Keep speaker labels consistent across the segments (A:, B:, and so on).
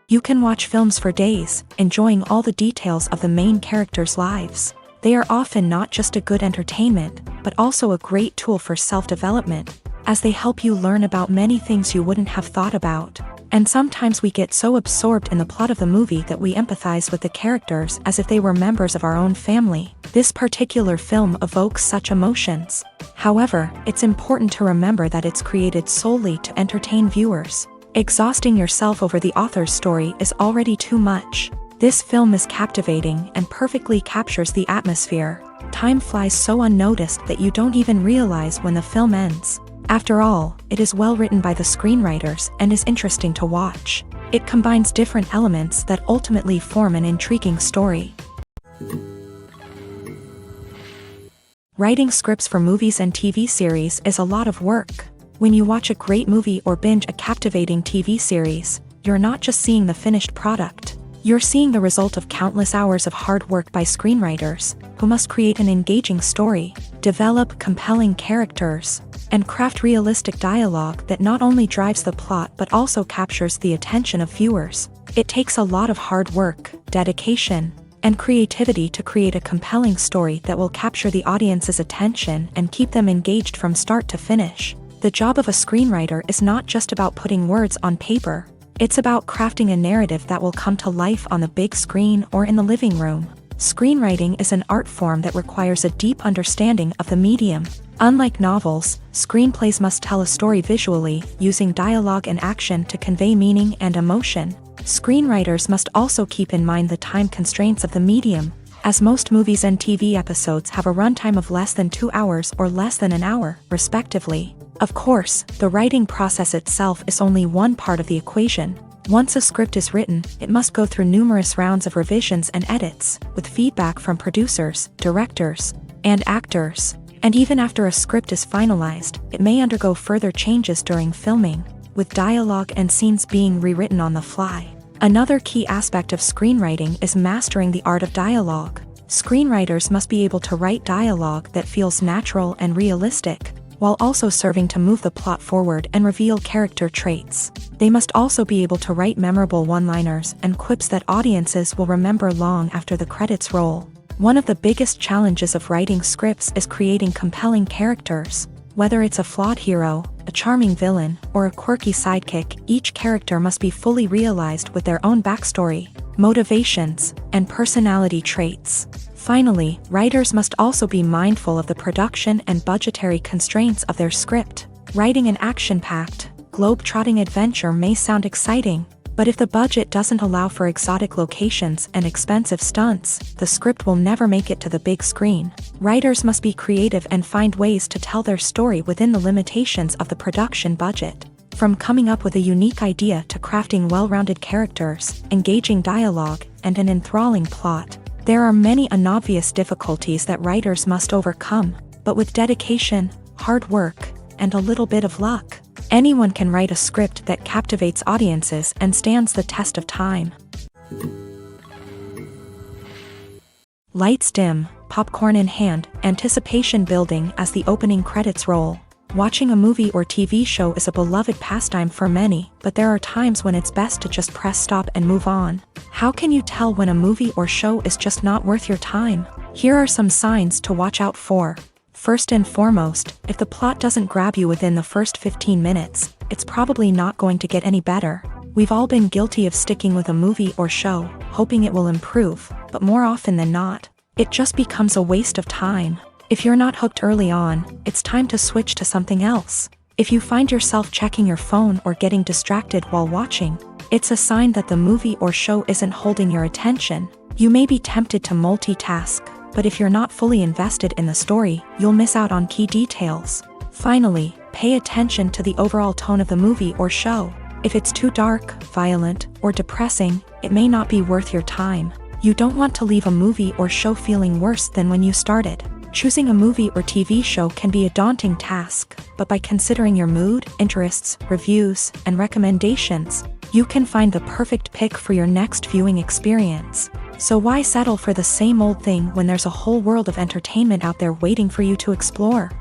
A: You can watch films for days, enjoying all the details of the main characters' lives. They are often not just a good entertainment, but also a great tool for self-development, as they help you learn about many things you wouldn't have thought about. And sometimes we get so absorbed in the plot of the movie that we empathize with the characters as if they were members of our own family. This particular film evokes such emotions. However, it's important to remember that it's created solely to entertain viewers. Exhausting yourself over the author's story is already too much. This film is captivating and perfectly captures the atmosphere. Time flies so unnoticed that you don't even realize when the film ends. After all, it is well written by the screenwriters and is interesting to watch. It combines different elements that ultimately form an intriguing story. Writing scripts for movies and TV series is a lot of work. When you watch a great movie or binge a captivating TV series, you're not just seeing the finished product. You're seeing the result of countless hours of hard work by screenwriters, who must create an engaging story, develop compelling characters, and craft realistic dialogue that not only drives the plot but also captures the attention of viewers. It takes a lot of hard work, dedication, and creativity to create a compelling story that will capture the audience's attention and keep them engaged from start to finish. The job of a screenwriter is not just about putting words on paper. It's about crafting a narrative that will come to life on the big screen or in the living room. Screenwriting is an art form that requires a deep understanding of the medium. Unlike novels, screenplays must tell a story visually, using dialogue and action to convey meaning and emotion. Screenwriters must also keep in mind the time constraints of the medium, as most movies and TV episodes have a runtime of less than 2 hours or less than an hour, respectively. Of course, the writing process itself is only one part of the equation. Once a script is written, it must go through numerous rounds of revisions and edits, with feedback from producers, directors, and actors. And even after a script is finalized, it may undergo further changes during filming, with dialogue and scenes being rewritten on the fly. Another key aspect of screenwriting is mastering the art of dialogue. Screenwriters must be able to write dialogue that feels natural and realistic, while also serving to move the plot forward and reveal character traits. They must also be able to write memorable one-liners and quips that audiences will remember long after the credits roll. One of the biggest challenges of writing scripts is creating compelling characters. Whether it's a flawed hero, a charming villain, or a quirky sidekick, each character must be fully realized with their own backstory, motivations, and personality traits. Finally, writers must also be mindful of the production and budgetary constraints of their script. Writing an action-packed, globe-trotting adventure may sound exciting, but if the budget doesn't allow for exotic locations and expensive stunts, the script will never make it to the big screen. Writers must be creative and find ways to tell their story within the limitations of the production budget. From coming up with a unique idea to crafting well-rounded characters, engaging dialogue, and an enthralling plot, there are many unobvious difficulties that writers must overcome, but with dedication, hard work, and a little bit of luck, anyone can write a script that captivates audiences and stands the test of time. Lights dim, popcorn in hand, anticipation building as the opening credits roll. Watching a movie or TV show is a beloved pastime for many, but there are times when it's best to just press stop and move on. How can you tell when a movie or show is just not worth your time? Here are some signs to watch out for. First and foremost, if the plot doesn't grab you within the first 15 minutes, it's probably not going to get any better. We've all been guilty of sticking with a movie or show, hoping it will improve, but more often than not, it just becomes a waste of time. If you're not hooked early on, it's time to switch to something else. If you find yourself checking your phone or getting distracted while watching, it's a sign that the movie or show isn't holding your attention. You may be tempted to multitask, but if you're not fully invested in the story, you'll miss out on key details. Finally, pay attention to the overall tone of the movie or show. If it's too dark, violent, or depressing, it may not be worth your time. You don't want to leave a movie or show feeling worse than when you started. Choosing a movie or TV show can be a daunting task, but by considering your mood, interests, reviews, and recommendations, you can find the perfect pick for your next viewing experience. So why settle for the same old thing when there's a whole world of entertainment out there waiting for you to explore?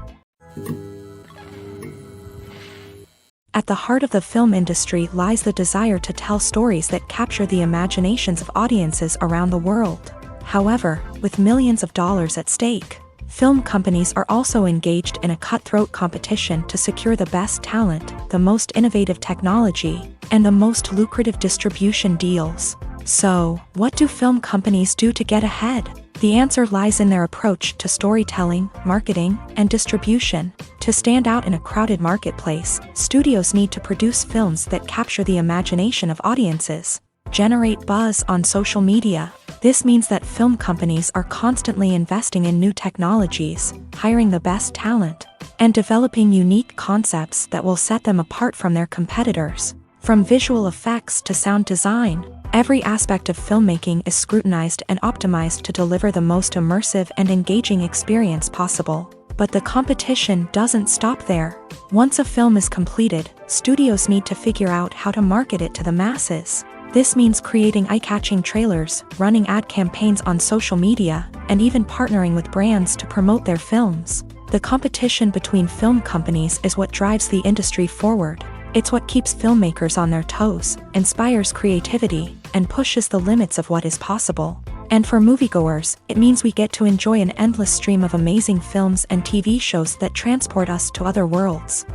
A: At the heart of the film industry lies the desire to tell stories that capture the imaginations of audiences around the world. However, with millions of dollars at stake, film companies are also engaged in a cutthroat competition to secure the best talent, the most innovative technology, and the most lucrative distribution deals. So, what do film companies do to get ahead? The answer lies in their approach to storytelling, marketing, and distribution. To stand out in a crowded marketplace, studios need to produce films that capture the imagination of audiences, generate buzz on social media. This means that film companies are constantly investing in new technologies, hiring the best talent, and developing unique concepts that will set them apart from their competitors. From visual effects to sound design, every aspect of filmmaking is scrutinized and optimized to deliver the most immersive and engaging experience possible. But the competition doesn't stop there. Once a film is completed, studios need to figure out how to market it to the masses. This means creating eye-catching trailers, running ad campaigns on social media, and even partnering with brands to promote their films. The competition between film companies is what drives the industry forward. It's what keeps filmmakers on their toes, inspires creativity, and pushes the limits of what is possible. And for moviegoers, it means we get to enjoy an endless stream of amazing films and TV shows that transport us to other worlds.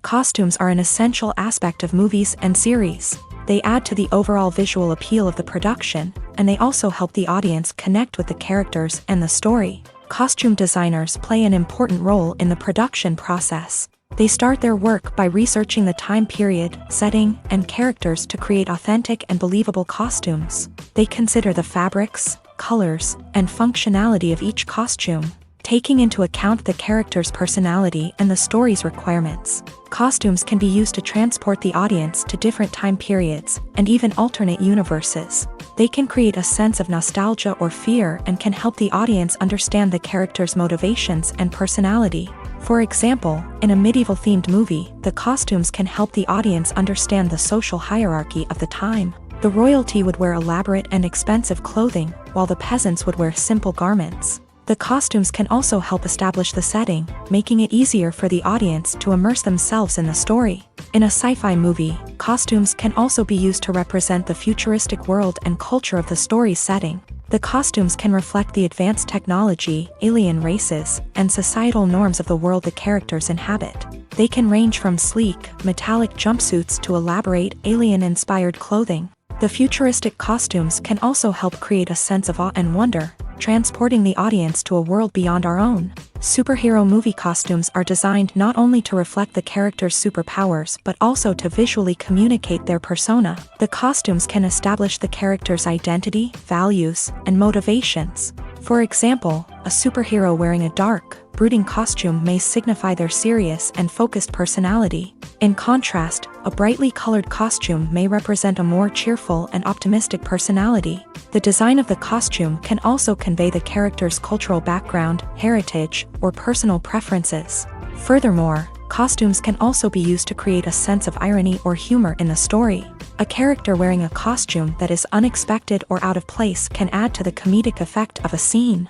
A: Costumes are an essential aspect of movies and series. They add to the overall visual appeal of the production, and they also help the audience connect with the characters and the story. Costume designers play an important role in the production process. They start their work by researching the time period, setting, and characters to create authentic and believable costumes. They consider the fabrics, colors, and functionality of each costume, taking into account the character's personality and the story's requirements. Costumes can be used to transport the audience to different time periods, and even alternate universes. They can create a sense of nostalgia or fear and can help the audience understand the character's motivations and personality. For example, in a medieval-themed movie, the costumes can help the audience understand the social hierarchy of the time. The royalty would wear elaborate and expensive clothing, while the peasants would wear simple garments. The costumes can also help establish the setting, making it easier for the audience to immerse themselves in the story. In a sci-fi movie, costumes can also be used to represent the futuristic world and culture of the story's setting. The costumes can reflect the advanced technology, alien races, and societal norms of the world the characters inhabit. They can range from sleek, metallic jumpsuits to elaborate, alien-inspired clothing. The futuristic costumes can also help create a sense of awe and wonder, transporting the audience to a world beyond our own. Superhero movie costumes are designed not only to reflect the character's superpowers but also to visually communicate their persona. The costumes can establish the character's identity, values, and motivations. For example, a superhero wearing a dark, brooding costume may signify their serious and focused personality. In contrast, a brightly colored costume may represent a more cheerful and optimistic personality. The design of the costume can also convey the character's cultural background, heritage, or personal preferences. Furthermore, costumes can also be used to create a sense of irony or humor in the story. A character wearing a costume that is unexpected or out of place can add to the comedic effect of a scene.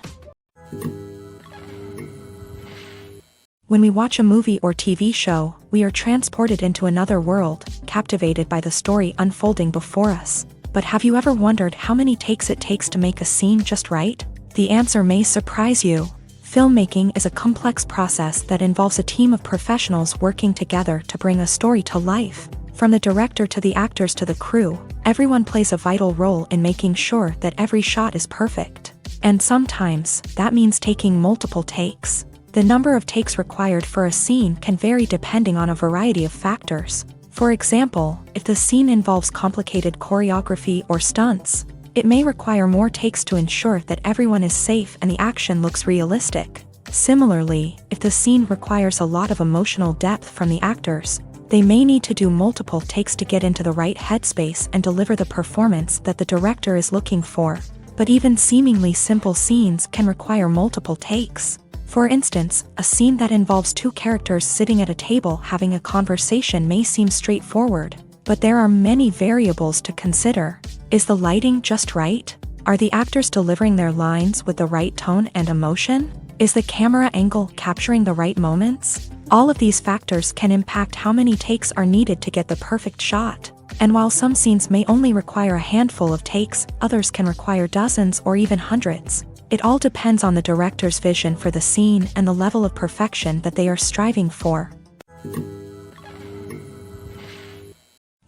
A: When we watch a movie or TV show, we are transported into another world, captivated by the story unfolding before us. But have you ever wondered how many takes it takes to make a scene just right? The answer may surprise you. Filmmaking is a complex process that involves a team of professionals working together to bring a story to life. From the director to the actors to the crew, everyone plays a vital role in making sure that every shot is perfect. And sometimes, that means taking multiple takes. The number of takes required for a scene can vary depending on a variety of factors. For example, if the scene involves complicated choreography or stunts, it may require more takes to ensure that everyone is safe and the action looks realistic. Similarly, if the scene requires a lot of emotional depth from the actors, they may need to do multiple takes to get into the right headspace and deliver the performance that the director is looking for. But even seemingly simple scenes can require multiple takes. For instance, a scene that involves two characters sitting at a table having a conversation may seem straightforward, but there are many variables to consider. Is the lighting just right? Are the actors delivering their lines with the right tone and emotion? Is the camera angle capturing the right moments? All of these factors can impact how many takes are needed to get the perfect shot. And while some scenes may only require a handful of takes, others can require dozens or even hundreds. It all depends on the director's vision for the scene and the level of perfection that they are striving for.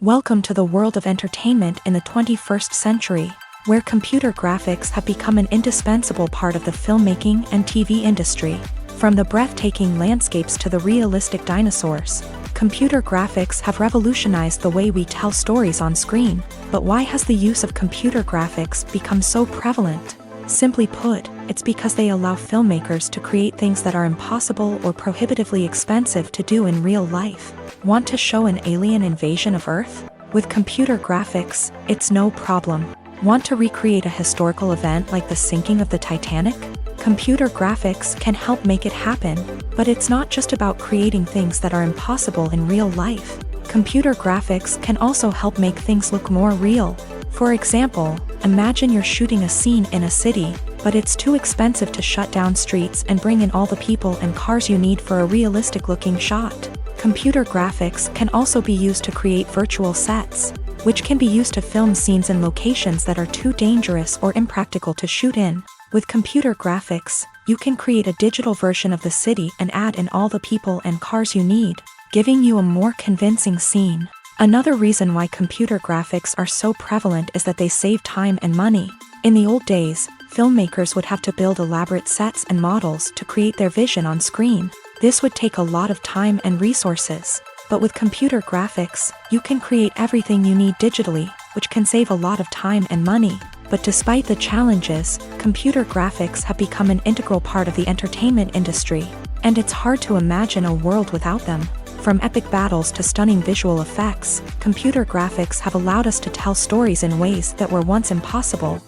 A: Welcome to the world of entertainment in the 21st century, where computer graphics have become an indispensable part of the filmmaking and TV industry. From the breathtaking landscapes to the realistic dinosaurs, computer graphics have revolutionized the way we tell stories on screen. But why has the use of computer graphics become so prevalent? Simply put, it's because they allow filmmakers to create things that are impossible or prohibitively expensive to do in real life. Want to show an alien invasion of Earth? With computer graphics, it's no problem. Want to recreate a historical event like the sinking of the Titanic? Computer graphics can help make it happen, but it's not just about creating things that are impossible in real life. Computer graphics can also help make things look more real. For example, imagine you're shooting a scene in a city, but it's too expensive to shut down streets and bring in all the people and cars you need for a realistic-looking shot. Computer graphics can also be used to create virtual sets, which can be used to film scenes in locations that are too dangerous or impractical to shoot in. With computer graphics, you can create a digital version of the city and add in all the people and cars you need, giving you a more convincing scene. Another reason why computer graphics are so prevalent is that they save time and money. In the old days, filmmakers would have to build elaborate sets and models to create their vision on screen. This would take a lot of time and resources. But with computer graphics, you can create everything you need digitally, which can save a lot of time and money. But despite the challenges, computer graphics have become an integral part of the entertainment industry, and it's hard to imagine a world without them. From epic battles to stunning visual effects, computer graphics have allowed us to tell stories in ways that were once impossible.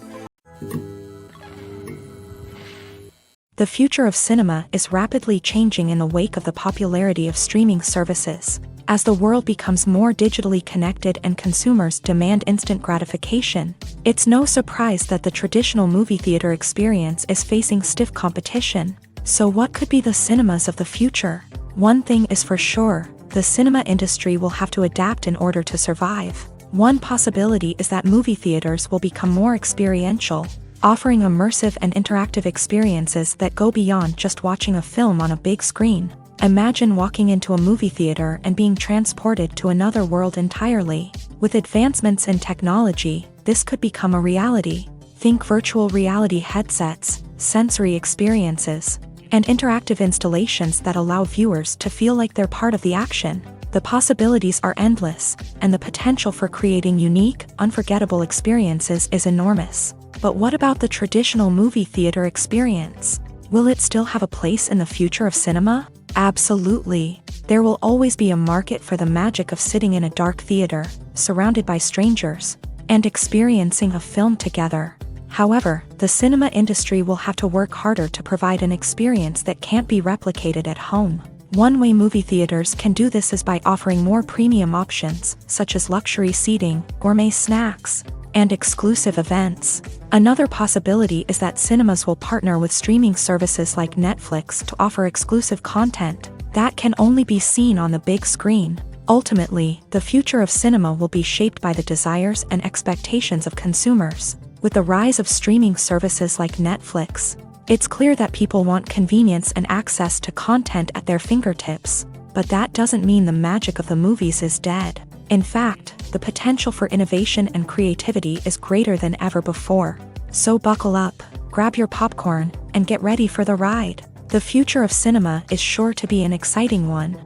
A: The future of cinema is rapidly changing in the wake of the popularity of streaming services. As the world becomes more digitally connected and consumers demand instant gratification, it's no surprise that the traditional movie theater experience is facing stiff competition. So what could be the cinemas of the future? One thing is for sure, the cinema industry will have to adapt in order to survive. One possibility is that movie theaters will become more experiential, offering immersive and interactive experiences that go beyond just watching a film on a big screen. Imagine walking into a movie theater and being transported to another world entirely. With advancements in technology, this could become a reality. Think virtual reality headsets, sensory experiences, and interactive installations that allow viewers to feel like they're part of the action. The possibilities are endless, and the potential for creating unique, unforgettable experiences is enormous. But what about the traditional movie theater experience? Will it still have a place in the future of cinema? Absolutely. There will always be a market for the magic of sitting in a dark theater, surrounded by strangers, and experiencing a film together. However, the cinema industry will have to work harder to provide an experience that can't be replicated at home. One way movie theaters can do this is by offering more premium options, such as luxury seating, gourmet snacks, and exclusive events. Another possibility is that cinemas will partner with streaming services like Netflix to offer exclusive content that can only be seen on the big screen. Ultimately, the future of cinema will be shaped by the desires and expectations of consumers. With the rise of streaming services like Netflix, it's clear that people want convenience and access to content at their fingertips. But that doesn't mean the magic of the movies is dead. In fact, the potential for innovation and creativity is greater than ever before. So buckle up, grab your popcorn, and get ready for the ride. The future of cinema is sure to be an exciting one.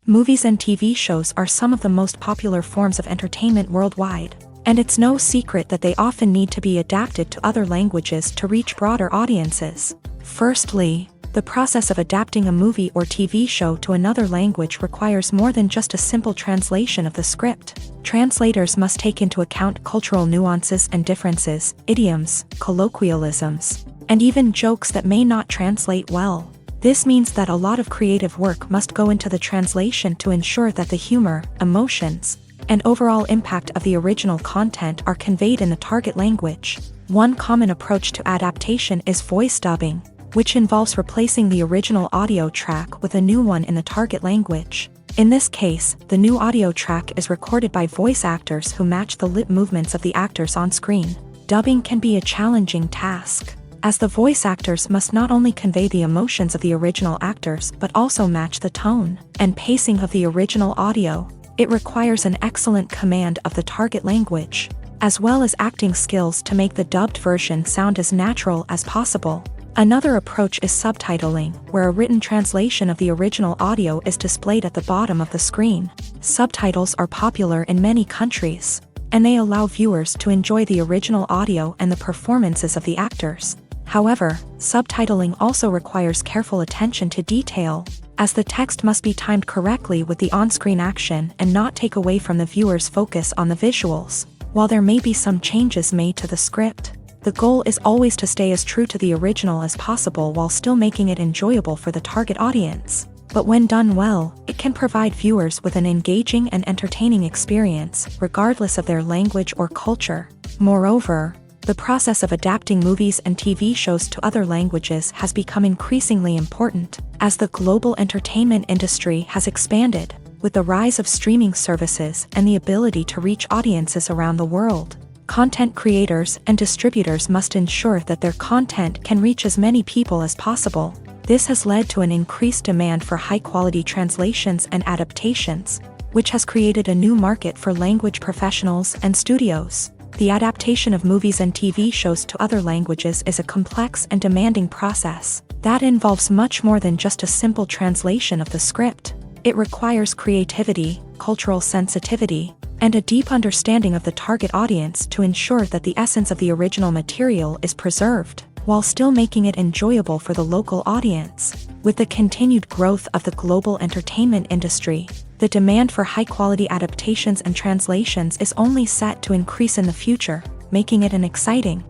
A: Movies and TV shows are some of the most popular forms of entertainment worldwide, and it's no secret that they often need to be adapted to other languages to reach broader audiences. Firstly, the process of adapting a movie or TV show to another language requires more than just a simple translation of the script. Translators must take into account cultural nuances and differences, idioms, colloquialisms, and even jokes that may not translate well. This means that a lot of creative work must go into the translation to ensure that the humor, emotions, and overall impact of the original content are conveyed in the target language. One common approach to adaptation is voice dubbing, which involves replacing the original audio track with a new one in the target language. In this case, the new audio track is recorded by voice actors who match the lip movements of the actors on screen. Dubbing can be a challenging task, as the voice actors must not only convey the emotions of the original actors but also match the tone and pacing of the original audio. It requires an excellent command of the target language, as well as acting skills to make the dubbed version sound as natural as possible. Another approach is subtitling, where a written translation of the original audio is displayed at the bottom of the screen. Subtitles are popular in many countries, and they allow viewers to enjoy the original audio and the performances of the actors. However, subtitling also requires careful attention to detail, as the text must be timed correctly with the on-screen action and not take away from the viewer's focus on the visuals. While there may be some changes made to the script, the goal is always to stay as true to the original as possible while still making it enjoyable for the target audience. But when done well, it can provide viewers with an engaging and entertaining experience, regardless of their language or culture. Moreover, the process of adapting movies and TV shows to other languages has become increasingly important, as the global entertainment industry has expanded, with the rise of streaming services and the ability to reach audiences around the world. Content creators and distributors must ensure that their content can reach as many people as possible. This has led to an increased demand for high-quality translations and adaptations, which has created a new market for language professionals and studios. The adaptation of movies and TV shows to other languages is a complex and demanding process that involves much more than just a simple translation of the script. It requires creativity, cultural sensitivity, and a deep understanding of the target audience to ensure that the essence of the original material is preserved, while still making it enjoyable for the local audience. With the continued growth of the global entertainment industry, the demand for high-quality adaptations and translations is only set to increase in the future, making it an exciting.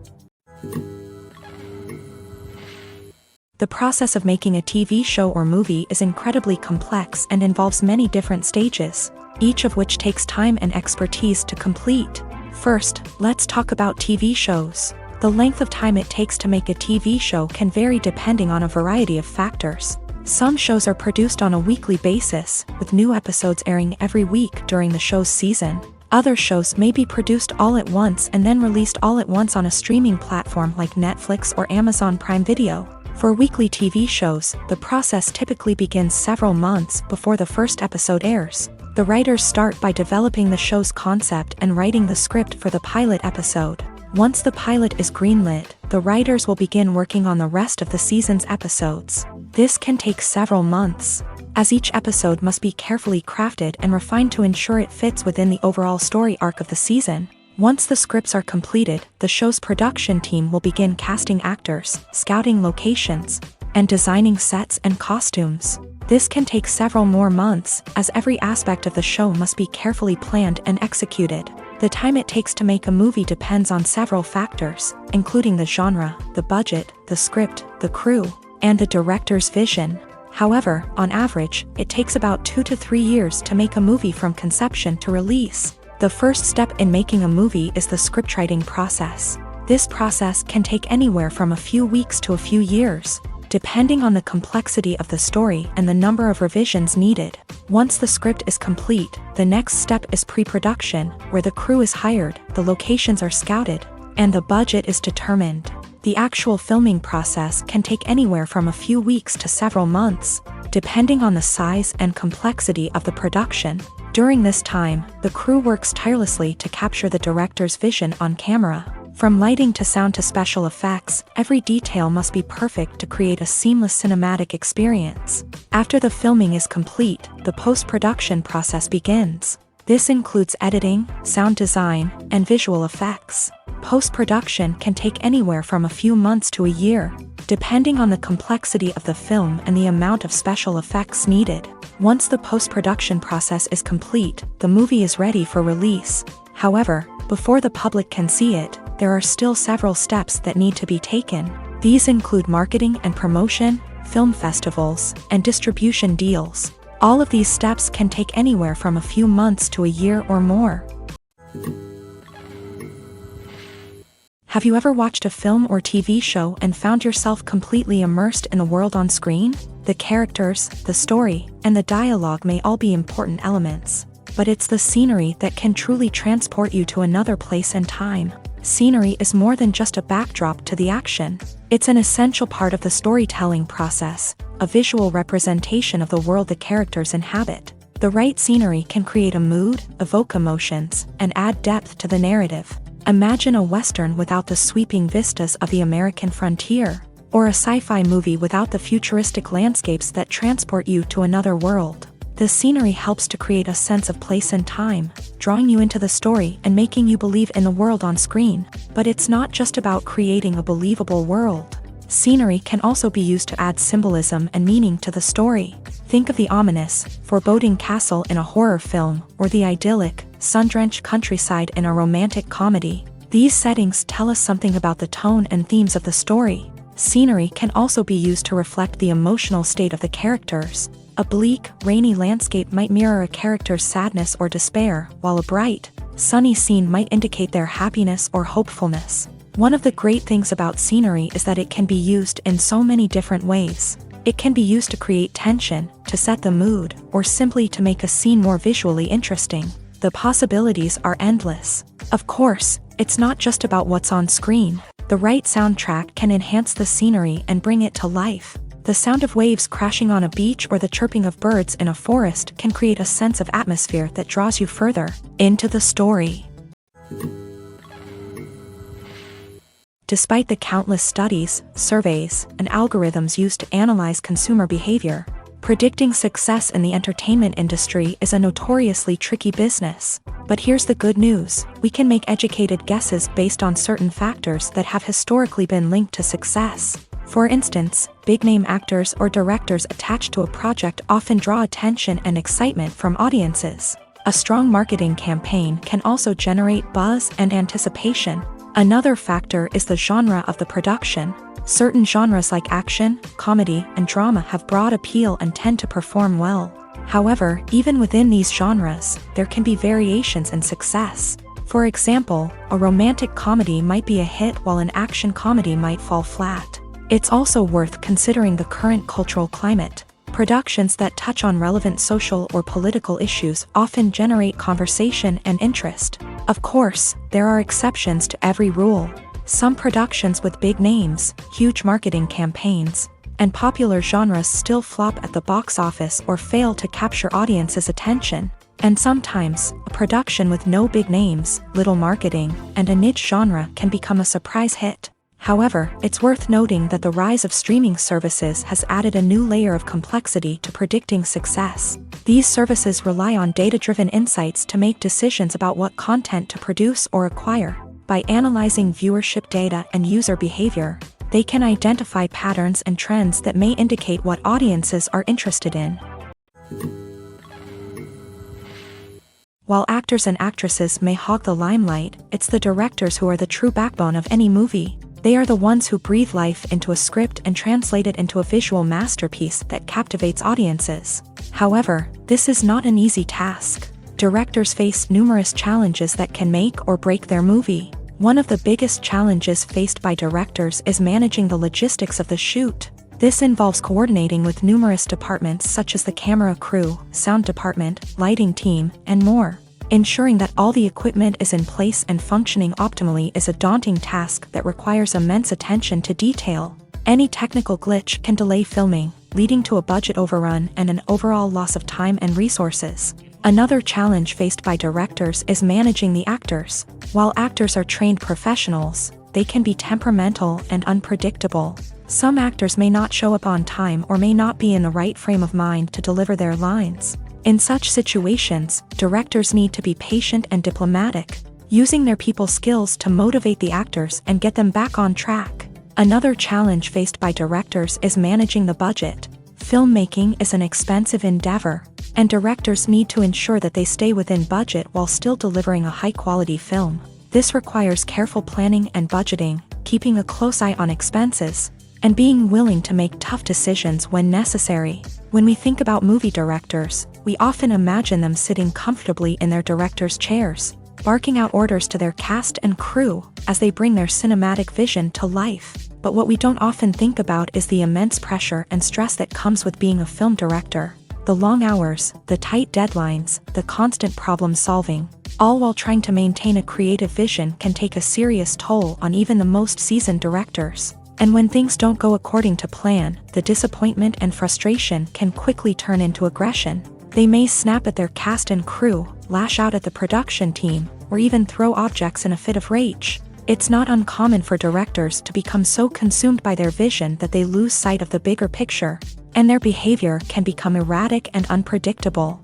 A: The process of making a TV show or movie is incredibly complex and involves many different stages, each of which takes time and expertise to complete. First, let's talk about TV shows. The length of time it takes to make a TV show can vary depending on a variety of factors. Some shows are produced on a weekly basis, with new episodes airing every week during the show's season. Other shows may be produced all at once and then released all at once on a streaming platform like Netflix or Amazon Prime Video. For weekly TV shows, the process typically begins several months before the first episode airs. The writers start by developing the show's concept and writing the script for the pilot episode. Once the pilot is greenlit, the writers will begin working on the rest of the season's episodes. This can take several months, as each episode must be carefully crafted and refined to ensure it fits within the overall story arc of the season. Once the scripts are completed, the show's production team will begin casting actors, scouting locations, and designing sets and costumes. This can take several more months, as every aspect of the show must be carefully planned and executed. The time it takes to make a movie depends on several factors, including the genre, the budget, the script, the crew, and the director's vision. However, on average, it takes about 2 to 3 years to make a movie from conception to release. The first step in making a movie is the scriptwriting process. This process can take anywhere from a few weeks to a few years, depending on the complexity of the story and the number of revisions needed. Once the script is complete, the next step is pre-production, where the crew is hired, the locations are scouted, and the budget is determined. The actual filming process can take anywhere from a few weeks to several months, depending on the size and complexity of the production. During this time, the crew works tirelessly to capture the director's vision on camera. From lighting to sound to special effects, every detail must be perfect to create a seamless cinematic experience. After the filming is complete, the post-production process begins. This includes editing, sound design, and visual effects. Post-production can take anywhere from a few months to a year, depending on the complexity of the film and the amount of special effects needed. Once the post-production process is complete, the movie is ready for release. However, before the public can see it, there are still several steps that need to be taken. These include marketing and promotion, film festivals, and distribution deals. All of these steps can take anywhere from a few months to a year or more. Have you ever watched a film or TV show and found yourself completely immersed in the world on screen? The characters, the story, and the dialogue may all be important elements, but it's the scenery that can truly transport you to another place and time. Scenery is more than just a backdrop to the action. It's an essential part of the storytelling process, a visual representation of the world the characters inhabit. The right scenery can create a mood, evoke emotions, and add depth to the narrative. Imagine a Western without the sweeping vistas of the American frontier, or a sci-fi movie without the futuristic landscapes that transport you to another world. The scenery helps to create a sense of place and time, drawing you into the story and making you believe in the world on screen. But it's not just about creating a believable world. Scenery can also be used to add symbolism and meaning to the story. Think of the ominous, foreboding castle in a horror film, or the idyllic, sun-drenched countryside in a romantic comedy. These settings tell us something about the tone and themes of the story. Scenery can also be used to reflect the emotional state of the characters. A bleak, rainy landscape might mirror a character's sadness or despair, while a bright, sunny scene might indicate their happiness or hopefulness. One of the great things about scenery is that it can be used in so many different ways. It can be used to create tension, to set the mood, or simply to make a scene more visually interesting. The possibilities are endless. Of course, it's not just about what's on screen. The right soundtrack can enhance the scenery and bring it to life. The sound of waves crashing on a beach or the chirping of birds in a forest can create a sense of atmosphere that draws you further into the story. Despite the countless studies, surveys, and algorithms used to analyze consumer behavior, predicting success in the entertainment industry is a notoriously tricky business. But here's the good news: we can make educated guesses based on certain factors that have historically been linked to success. For instance, big-name actors or directors attached to a project often draw attention and excitement from audiences. A strong marketing campaign can also generate buzz and anticipation. Another factor is the genre of the production. Certain genres like action, comedy, and drama have broad appeal and tend to perform well. However, even within these genres, there can be variations in success. For example, a romantic comedy might be a hit while an action comedy might fall flat. It's also worth considering the current cultural climate. Productions that touch on relevant social or political issues often generate conversation and interest. Of course, there are exceptions to every rule. Some productions with big names, huge marketing campaigns, and popular genres still flop at the box office or fail to capture audiences' attention. And sometimes, a production with no big names, little marketing, and a niche genre can become a surprise hit. However, it's worth noting that the rise of streaming services has added a new layer of complexity to predicting success. These services rely on data-driven insights to make decisions about what content to produce or acquire. By analyzing viewership data and user behavior, they can identify patterns and trends that may indicate what audiences are interested in. While actors and actresses may hog the limelight, it's the directors who are the true backbone of any movie. They are the ones who breathe life into a script and translate it into a visual masterpiece that captivates audiences. However, this is not an easy task. Directors face numerous challenges that can make or break their movie. One of the biggest challenges faced by directors is managing the logistics of the shoot. This involves coordinating with numerous departments such as the camera crew, sound department, lighting team, and more. Ensuring that all the equipment is in place and functioning optimally is a daunting task that requires immense attention to detail. Any technical glitch can delay filming, leading to a budget overrun and an overall loss of time and resources. Another challenge faced by directors is managing the actors. While actors are trained professionals, they can be temperamental and unpredictable. Some actors may not show up on time or may not be in the right frame of mind to deliver their lines. In such situations, directors need to be patient and diplomatic, using their people skills to motivate the actors and get them back on track. Another challenge faced by directors is managing the budget. Filmmaking is an expensive endeavor, and directors need to ensure that they stay within budget while still delivering a high-quality film. This requires careful planning and budgeting, keeping a close eye on expenses, and being willing to make tough decisions when necessary. When we think about movie directors, we often imagine them sitting comfortably in their director's chairs. barking out orders to their cast and crew as they bring their cinematic vision to life. But what we don't often think about is the immense pressure and stress that comes with being a film director. The long hours, the tight deadlines, the constant problem solving, all while trying to maintain a creative vision can take a serious toll on even the most seasoned directors. And when things don't go according to plan, the disappointment and frustration can quickly turn into aggression. They may snap at their cast and crew, lash out at the production team, or even throw objects in a fit of rage. It's not uncommon for directors to become so consumed by their vision that they lose sight of the bigger picture, and their behavior can become erratic and unpredictable.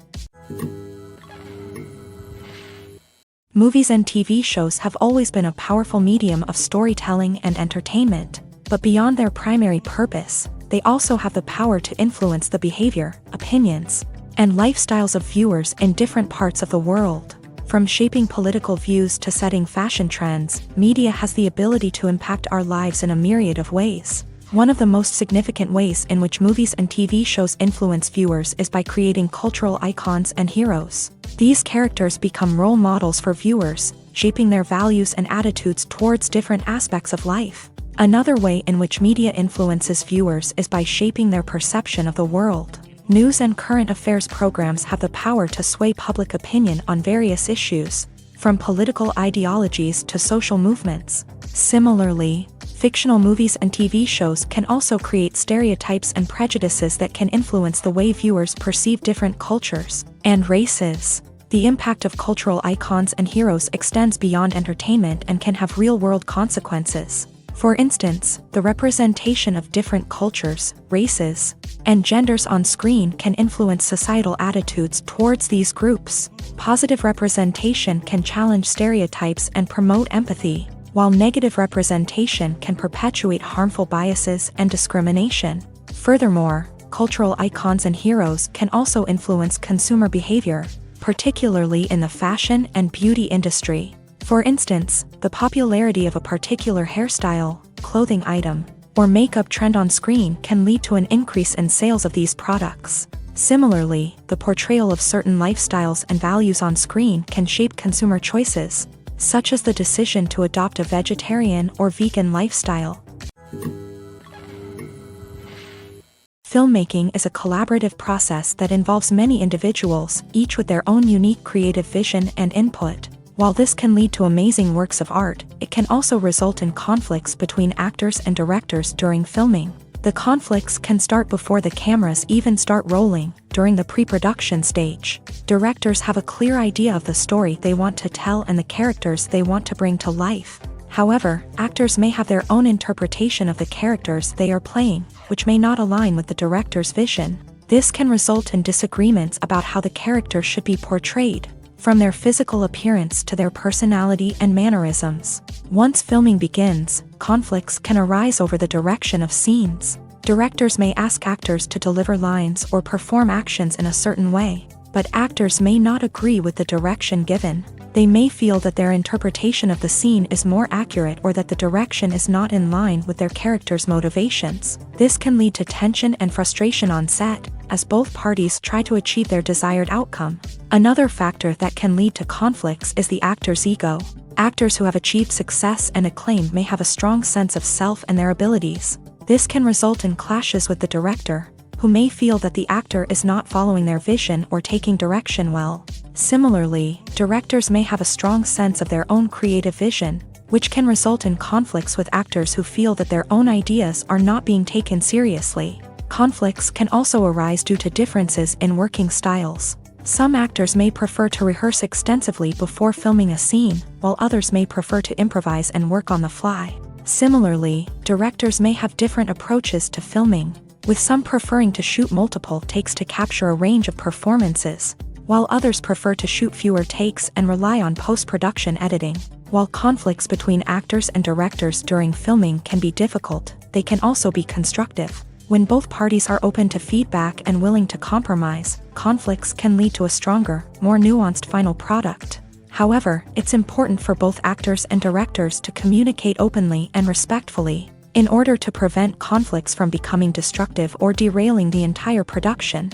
A: Movies and TV shows have always been a powerful medium of storytelling and entertainment, but beyond their primary purpose, they also have the power to influence the behavior, opinions, and lifestyles of viewers in different parts of the world. From shaping political views to setting fashion trends, media has the ability to impact our lives in a myriad of ways. One of the most significant ways in which movies and TV shows influence viewers is by creating cultural icons and heroes. These characters become role models for viewers, shaping their values and attitudes towards different aspects of life. Another way in which media influences viewers is by shaping their perception of the world. News and current affairs programs have the power to sway public opinion on various issues, from political ideologies to social movements. Similarly, fictional movies and TV shows can also create stereotypes and prejudices that can influence the way viewers perceive different cultures and races. The impact of cultural icons and heroes extends beyond entertainment and can have real-world consequences. For instance, the representation of different cultures, races, and genders on screen can influence societal attitudes towards these groups. Positive representation can challenge stereotypes and promote empathy, while negative representation can perpetuate harmful biases and discrimination. Furthermore, cultural icons and heroes can also influence consumer behavior, particularly in the fashion and beauty industry. For instance, the popularity of a particular hairstyle, clothing item, or makeup trend on screen can lead to an increase in sales of these products. Similarly, the portrayal of certain lifestyles and values on screen can shape consumer choices, such as the decision to adopt a vegetarian or vegan lifestyle. Filmmaking is a collaborative process that involves many individuals, each with their own unique creative vision and input. While this can lead to amazing works of art, it can also result in conflicts between actors and directors during filming. The conflicts can start before the cameras even start rolling, during the pre-production stage. Directors have a clear idea of the story they want to tell and the characters they want to bring to life. However, actors may have their own interpretation of the characters they are playing, which may not align with the director's vision. This can result in disagreements about how the character should be portrayed, from their physical appearance to their personality and mannerisms. Once filming begins, conflicts can arise over the direction of scenes. Directors may ask actors to deliver lines or perform actions in a certain way, but actors may not agree with the direction given. They may feel that their interpretation of the scene is more accurate or that the direction is not in line with their character's motivations. This can lead to tension and frustration on set, as both parties try to achieve their desired outcome. Another factor that can lead to conflicts is the actor's ego. Actors who have achieved success and acclaim may have a strong sense of self and their abilities. This can result in clashes with the director, who may feel that the actor is not following their vision or taking direction well. Similarly, directors may have a strong sense of their own creative vision, which can result in conflicts with actors who feel that their own ideas are not being taken seriously. Conflicts can also arise due to differences in working styles. Some actors may prefer to rehearse extensively before filming a scene, while others may prefer to improvise and work on the fly. Similarly, directors may have different approaches to filming, with some preferring to shoot multiple takes to capture a range of performances, while others prefer to shoot fewer takes and rely on post-production editing. While conflicts between actors and directors during filming can be difficult, they can also be constructive. When both parties are open to feedback and willing to compromise, conflicts can lead to a stronger, more nuanced final product. However, it's important for both actors and directors to communicate openly and respectfully, in order to prevent conflicts from becoming destructive or derailing the entire production.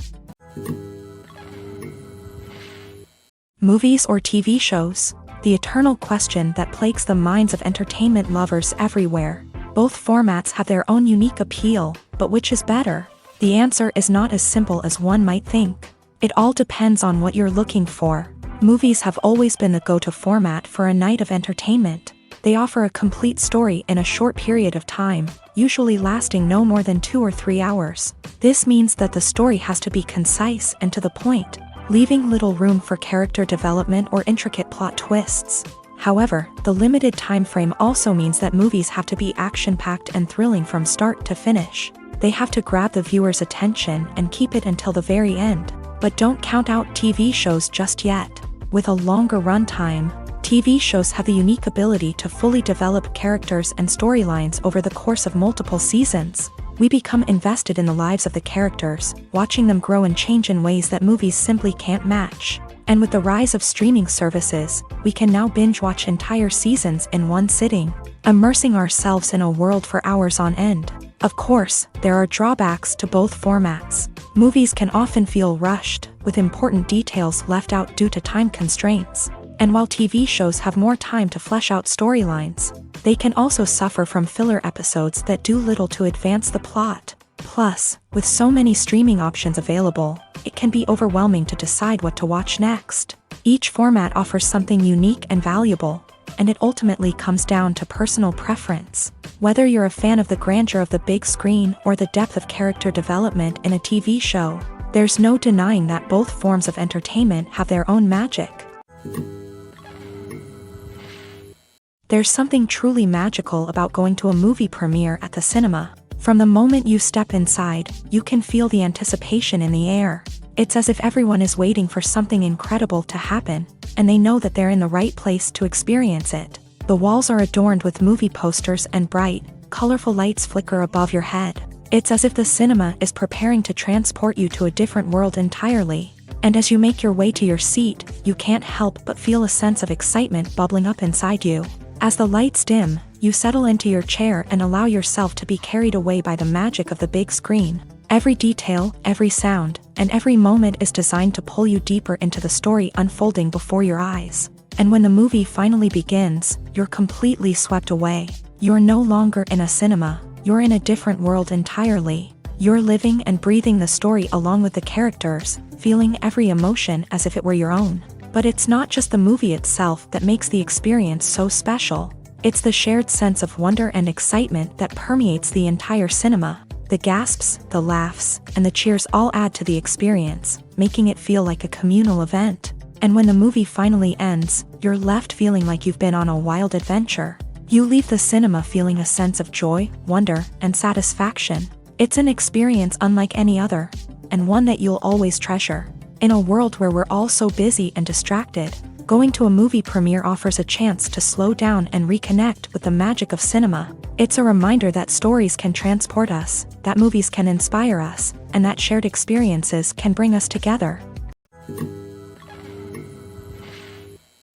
A: Movies or TV shows. the eternal question that plagues the minds of entertainment lovers everywhere. Both formats have their own unique appeal, but which is better? The answer is not as simple as one might think. It all depends on what you're looking for. Movies have always been the go-to format for a night of entertainment. They offer a complete story in a short period of time, usually lasting no more than 2 or 3 hours. This means that the story has to be concise and to the point, leaving little room for character development or intricate plot twists. However, the limited time frame also means that movies have to be action-packed and thrilling from start to finish. They have to grab the viewer's attention and keep it until the very end. But don't count out TV shows just yet. With a longer runtime, TV shows have the unique ability to fully develop characters and storylines over the course of multiple seasons. We become invested in the lives of the characters, watching them grow and change in ways that movies simply can't match. And with the rise of streaming services, we can now binge-watch entire seasons in one sitting, immersing ourselves in a world for hours on end. Of course, there are drawbacks to both formats. Movies can often feel rushed, with important details left out due to time constraints. And while TV shows have more time to flesh out storylines, they can also suffer from filler episodes that do little to advance the plot. Plus, with so many streaming options available, it can be overwhelming to decide what to watch next. Each format offers something unique and valuable, and it ultimately comes down to personal preference. Whether you're a fan of the grandeur of the big screen or the depth of character development in a TV show, there's no denying that both forms of entertainment have their own magic. There's something truly magical about going to a movie premiere at the cinema. From the moment you step inside, you can feel the anticipation in the air. It's as if everyone is waiting for something incredible to happen, and they know that they're in the right place to experience it. The walls are adorned with movie posters and bright, colorful lights flicker above your head. It's as if the cinema is preparing to transport you to a different world entirely. And as you make your way to your seat, you can't help but feel a sense of excitement bubbling up inside you. As the lights dim, you settle into your chair and allow yourself to be carried away by the magic of the big screen. Every detail, every sound, and every moment is designed to pull you deeper into the story unfolding before your eyes. And when the movie finally begins, you're completely swept away. You're no longer in a cinema, you're in a different world entirely. You're living and breathing the story along with the characters, feeling every emotion as if it were your own. But it's not just the movie itself that makes the experience so special. It's the shared sense of wonder and excitement that permeates the entire cinema. The gasps, the laughs, and the cheers all add to the experience, making it feel like a communal event. And when the movie finally ends, you're left feeling like you've been on a wild adventure. You leave the cinema feeling a sense of joy, wonder, and satisfaction. It's an experience unlike any other, and one that you'll always treasure. In a world where we're all so busy and distracted, going to a movie premiere offers a chance to slow down and reconnect with the magic of cinema. It's a reminder that stories can transport us, that movies can inspire us, and that shared experiences can bring us together.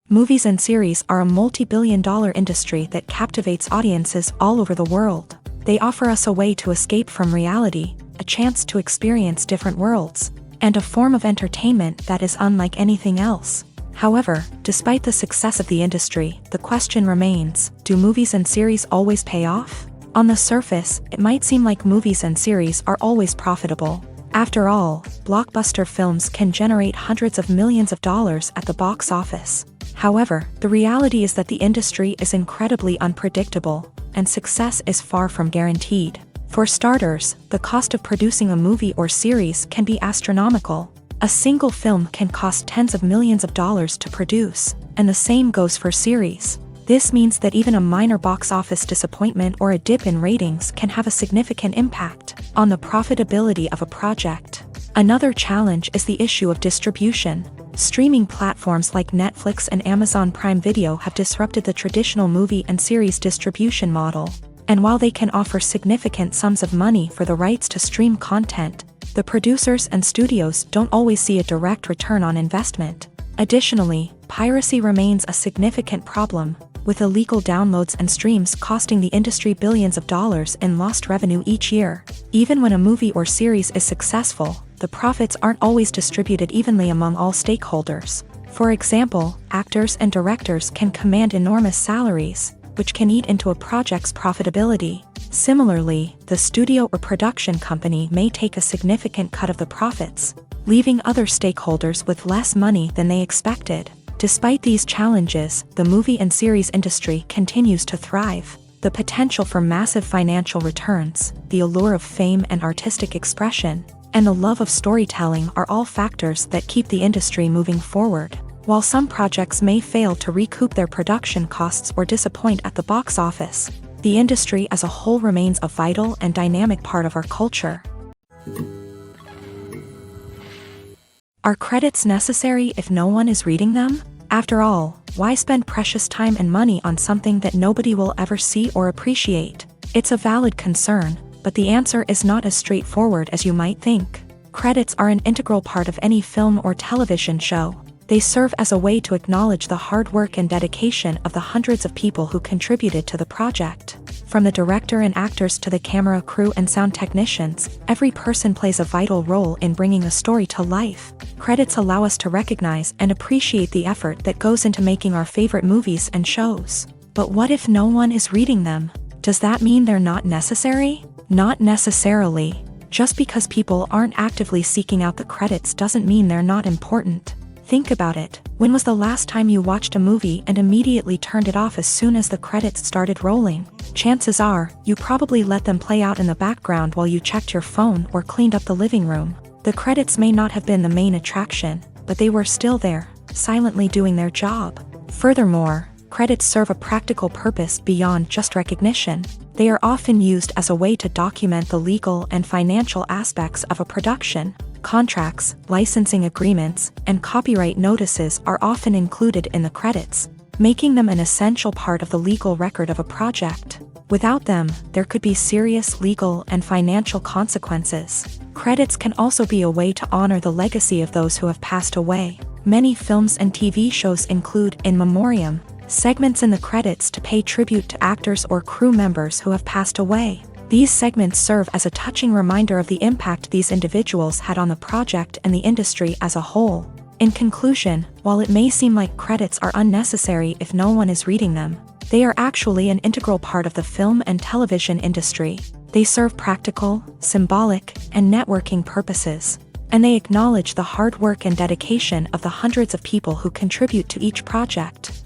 A: Movies and series are a multi-billion-dollar industry that captivates audiences all over the world. They offer us a way to escape from reality, a chance to experience different worlds, and a form of entertainment that is unlike anything else. However, despite the success of the industry, the question remains, do movies and series always pay off? On the surface, it might seem like movies and series are always profitable. After all, blockbuster films can generate hundreds of millions of dollars at the box office. However, the reality is that the industry is incredibly unpredictable, and success is far from guaranteed. For starters, the cost of producing a movie or series can be astronomical. A single film can cost tens of millions of dollars to produce, and the same goes for series. This means that even a minor box office disappointment or a dip in ratings can have a significant impact on the profitability of a project. Another challenge is the issue of distribution. Streaming platforms like Netflix and Amazon Prime Video have disrupted the traditional movie and series distribution model. And while they can offer significant sums of money for the rights to stream content, the producers and studios don't always see a direct return on investment. Additionally, piracy remains a significant problem, with illegal downloads and streams costing the industry billions of dollars in lost revenue each year. Even when a movie or series is successful, the profits aren't always distributed evenly among all stakeholders. For example, actors and directors can command enormous salaries, which can eat into a project's profitability. Similarly, the studio or production company may take a significant cut of the profits, leaving other stakeholders with less money than they expected. Despite these challenges, the movie and series industry continues to thrive. The potential for massive financial returns, the allure of fame and artistic expression, and the love of storytelling are all factors that keep the industry moving forward. While some projects may fail to recoup their production costs or disappoint at the box office, the industry as a whole remains a vital and dynamic part of our culture. Are credits necessary if no one is reading them? After all, why spend precious time and money on something that nobody will ever see or appreciate? It's a valid concern, but the answer is not as straightforward as you might think. Credits are an integral part of any film or television show. They serve as a way to acknowledge the hard work and dedication of the hundreds of people who contributed to the project. From the director and actors to the camera crew and sound technicians, every person plays a vital role in bringing a story to life. Credits allow us to recognize and appreciate the effort that goes into making our favorite movies and shows. But what if no one is reading them? Does that mean they're not necessary? Not necessarily. Just because people aren't actively seeking out the credits doesn't mean they're not important. Think about it. When was the last time you watched a movie and immediately turned it off as soon as the credits started rolling? Chances are, you probably let them play out in the background while you checked your phone or cleaned up the living room. The credits may not have been the main attraction, but they were still there, silently doing their job. Furthermore, credits serve a practical purpose beyond just recognition. They are often used as a way to document the legal and financial aspects of a production. Contracts, licensing agreements, and copyright notices are often included in the credits, making them an essential part of the legal record of a project. Without them, there could be serious legal and financial consequences. Credits can also be a way to honor the legacy of those who have passed away. Many films and TV shows include in memoriam segments in the credits to pay tribute to actors or crew members who have passed away. These segments serve as a touching reminder of the impact these individuals had on the project and the industry as a whole. In conclusion, while it may seem like credits are unnecessary if no one is reading them, they are actually an integral part of the film and television industry. They serve practical, symbolic, and networking purposes, and they acknowledge the hard work and dedication of the hundreds of people who contribute to each project.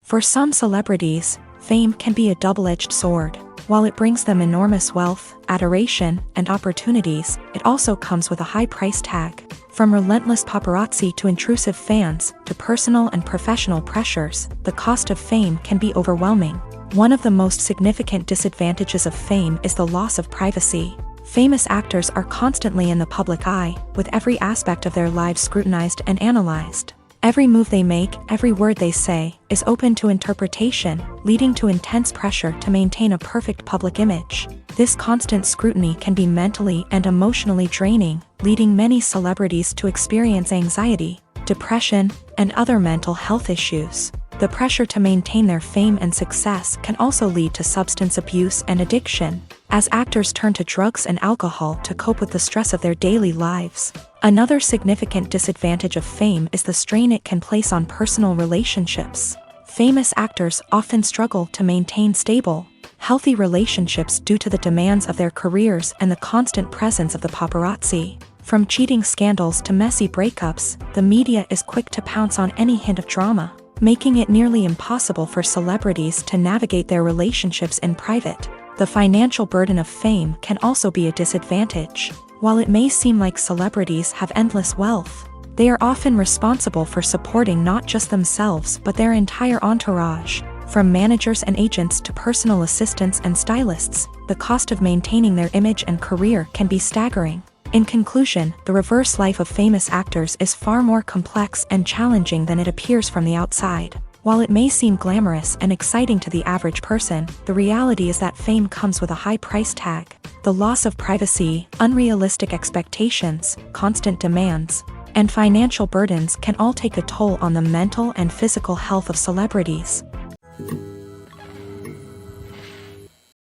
A: For some celebrities, fame can be a double-edged sword. While it brings them enormous wealth, adoration, and opportunities, it also comes with a high price tag. From relentless paparazzi to intrusive fans, to personal and professional pressures, the cost of fame can be overwhelming. One of the most significant disadvantages of fame is the loss of privacy. Famous actors are constantly in the public eye, with every aspect of their lives scrutinized and analyzed. Every move they make, every word they say, is open to interpretation, leading to intense pressure to maintain a perfect public image. This constant scrutiny can be mentally and emotionally draining, leading many celebrities to experience anxiety, depression, and other mental health issues. The pressure to maintain their fame and success can also lead to substance abuse and addiction, as actors turn to drugs and alcohol to cope with the stress of their daily lives. Another significant disadvantage of fame is the strain it can place on personal relationships. Famous actors often struggle to maintain stable, healthy relationships due to the demands of their careers and the constant presence of the paparazzi. From cheating scandals to messy breakups, the media is quick to pounce on any hint of drama, making it nearly impossible for celebrities to navigate their relationships in private. The financial burden of fame can also be a disadvantage. While it may seem like celebrities have endless wealth, they are often responsible for supporting not just themselves but their entire entourage. From managers and agents to personal assistants and stylists, the cost of maintaining their image and career can be staggering. In conclusion, the reverse life of famous actors is far more complex and challenging than it appears from the outside. While it may seem glamorous and exciting to the average person, the reality is that fame comes with a high price tag. The loss of privacy, unrealistic expectations, constant demands, and financial burdens can all take a toll on the mental and physical health of celebrities.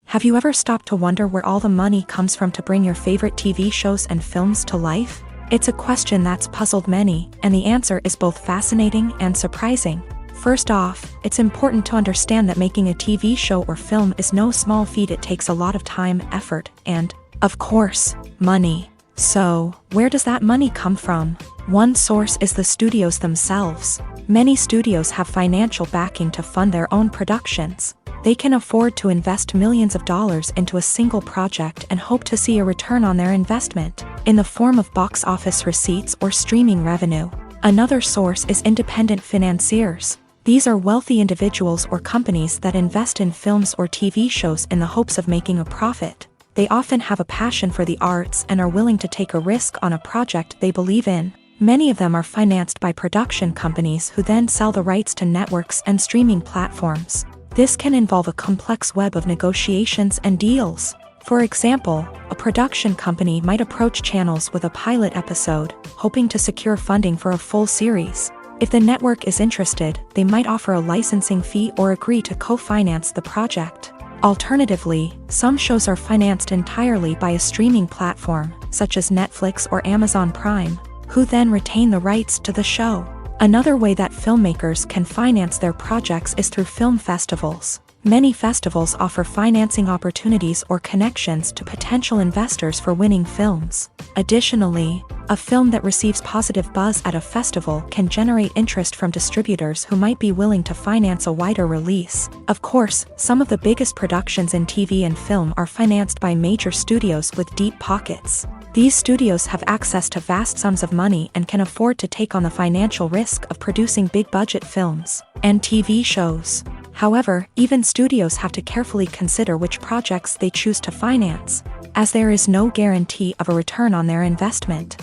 A: Have you ever stopped to wonder where all the money comes from to bring your favorite TV shows and films to life? It's a question that's puzzled many, and the answer is both fascinating and surprising. First off, it's important to understand that making a TV show or film is no small feat. It takes a lot of time, effort, and, of course, money. So, where does that money come from? One source is the studios themselves. Many studios have financial backing to fund their own productions. They can afford to invest millions of dollars into a single project and hope to see a return on their investment, in the form of box office receipts or streaming revenue. Another source is independent financiers. These are wealthy individuals or companies that invest in films or TV shows in the hopes of making a profit. They often have a passion for the arts and are willing to take a risk on a project they believe in. Many of them are financed by production companies who then sell the rights to networks and streaming platforms. This can involve a complex web of negotiations and deals. For example, a production company might approach channels with a pilot episode, hoping to secure funding for a full series. If the network is interested, they might offer a licensing fee or agree to co-finance the project. Alternatively, some shows are financed entirely by a streaming platform, such as Netflix or Amazon Prime, who then retain the rights to the show. Another way that filmmakers can finance their projects is through film festivals. Many festivals offer financing opportunities or connections to potential investors for winning films. Additionally, a film that receives positive buzz at a festival can generate interest from distributors who might be willing to finance a wider release. Of course, some of the biggest productions in TV and film are financed by major studios with deep pockets. These studios have access to vast sums of money and can afford to take on the financial risk of producing big-budget films and TV shows. However, even studios have to carefully consider which projects they choose to finance, as there is no guarantee of a return on their investment.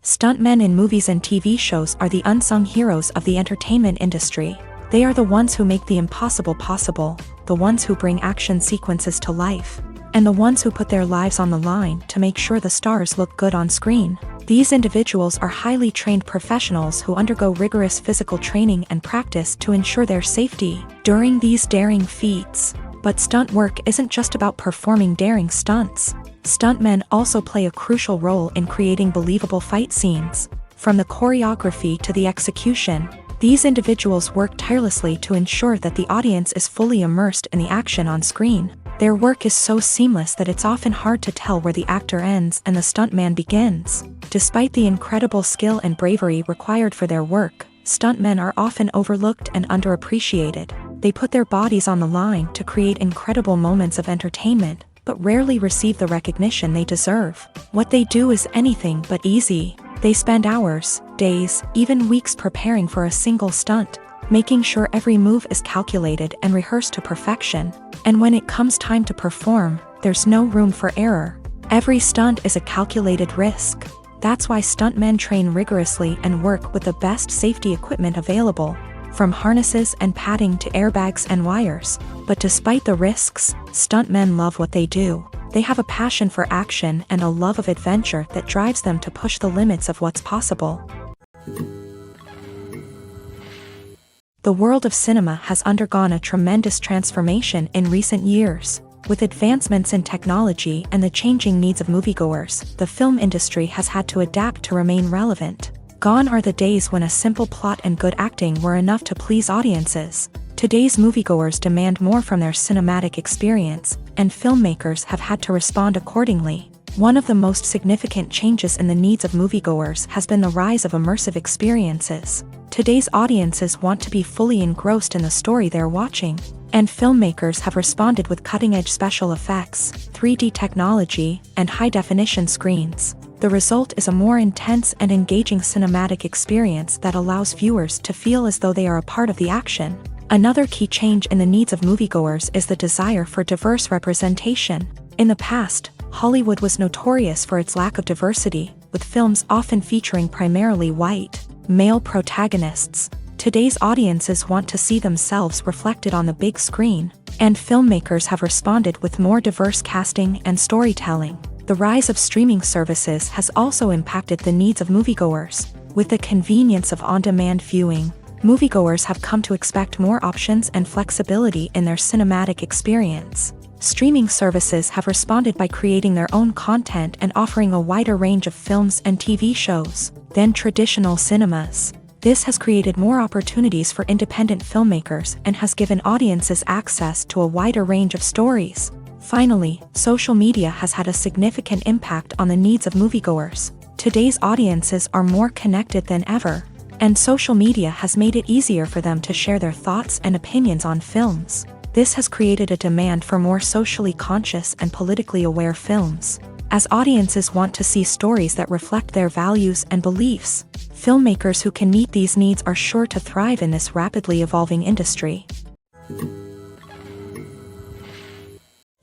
A: Stuntmen in movies and TV shows are the unsung heroes of the entertainment industry. They are the ones who make the impossible possible, the ones who bring action sequences to life, and the ones who put their lives on the line to make sure the stars look good on screen. These individuals are highly trained professionals who undergo rigorous physical training and practice to ensure their safety during these daring feats. But stunt work isn't just about performing daring stunts. Stuntmen also play a crucial role in creating believable fight scenes. From the choreography to the execution, these individuals work tirelessly to ensure that the audience is fully immersed in the action on screen. Their work is so seamless that it's often hard to tell where the actor ends and the stuntman begins. Despite the incredible skill and bravery required for their work, stuntmen are often overlooked and underappreciated. They put their bodies on the line to create incredible moments of entertainment, but rarely receive the recognition they deserve. What they do is anything but easy. They spend hours, days, even weeks preparing for a single stunt, making sure every move is calculated and rehearsed to perfection. And when it comes time to perform, there's no room for error. Every stunt is a calculated risk. That's why stuntmen train rigorously and work with the best safety equipment available, from harnesses and padding to airbags and wires. But despite the risks, stuntmen love what they do. They have a passion for action and a love of adventure that drives them to push the limits of what's possible. The world of cinema has undergone a tremendous transformation in recent years. With advancements in technology and the changing needs of moviegoers, the film industry has had to adapt to remain relevant. Gone are the days when a simple plot and good acting were enough to please audiences. Today's moviegoers demand more from their cinematic experience, and filmmakers have had to respond accordingly. One of the most significant changes in the needs of moviegoers has been the rise of immersive experiences. Today's audiences want to be fully engrossed in the story they're watching, and filmmakers have responded with cutting-edge special effects, 3D technology, and high-definition screens. The result is a more intense and engaging cinematic experience that allows viewers to feel as though they are a part of the action. Another key change in the needs of moviegoers is the desire for diverse representation. In the past, Hollywood was notorious for its lack of diversity, with films often featuring primarily white, male protagonists. Today's audiences want to see themselves reflected on the big screen, and filmmakers have responded with more diverse casting and storytelling. The rise of streaming services has also impacted the needs of moviegoers. With the convenience of on-demand viewing, moviegoers have come to expect more options and flexibility in their cinematic experience. Streaming services have responded by creating their own content and offering a wider range of films and TV shows than traditional cinemas. This has created more opportunities for independent filmmakers and has given audiences access to a wider range of stories. Finally, social media has had a significant impact on the needs of moviegoers. Today's audiences are more connected than ever, and social media has made it easier for them to share their thoughts and opinions on films. This has created a demand for more socially conscious and politically aware films. As audiences want to see stories that reflect their values and beliefs, filmmakers who can meet these needs are sure to thrive in this rapidly evolving industry.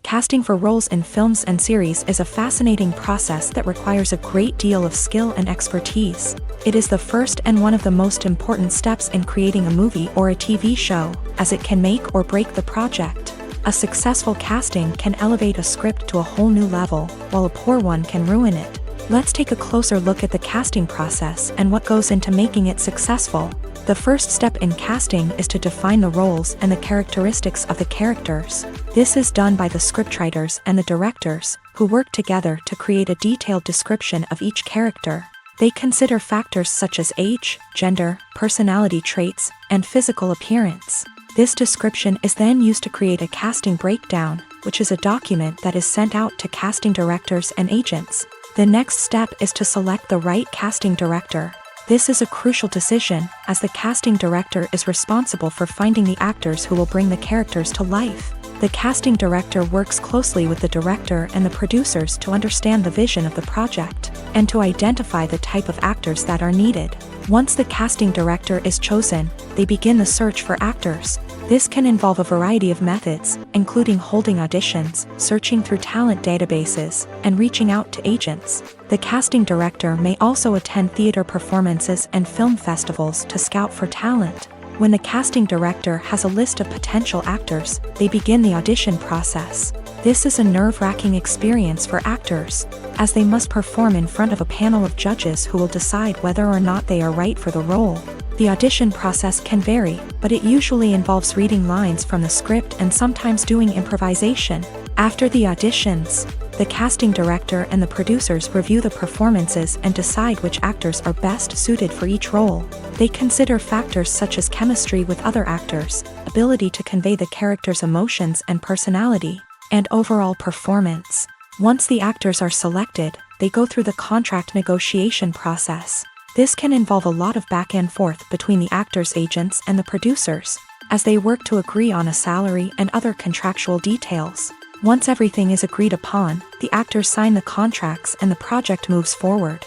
A: Casting for roles in films and series is a fascinating process that requires a great deal of skill and expertise. It is the first and one of the most important steps in creating a movie or a TV show, as it can make or break the project. A successful casting can elevate a script to a whole new level, while a poor one can ruin it. Let's take a closer look at the casting process and what goes into making it successful. The first step in casting is to define the roles and the characteristics of the characters. This is done by the scriptwriters and the directors, who work together to create a detailed description of each character. They consider factors such as age, gender, personality traits, and physical appearance. This description is then used to create a casting breakdown, which is a document that is sent out to casting directors and agents. The next step is to select the right casting director. This is a crucial decision, as the casting director is responsible for finding the actors who will bring the characters to life. The casting director works closely with the director and the producers to understand the vision of the project, and to identify the type of actors that are needed. Once the casting director is chosen, they begin the search for actors. This can involve a variety of methods, including holding auditions, searching through talent databases, and reaching out to agents. The casting director may also attend theater performances and film festivals to scout for talent. When the casting director has a list of potential actors, they begin the audition process. This is a nerve-wracking experience for actors, as they must perform in front of a panel of judges who will decide whether or not they are right for the role. The audition process can vary, but it usually involves reading lines from the script and sometimes doing improvisation. After the auditions, the casting director and the producers review the performances and decide which actors are best suited for each role. They consider factors such as chemistry with other actors, ability to convey the character's emotions and personality, and overall performance. Once the actors are selected, they go through the contract negotiation process. This can involve a lot of back and forth between the actors' agents and the producers, as they work to agree on a salary and other contractual details. Once everything is agreed upon, the actors sign the contracts and the project moves forward.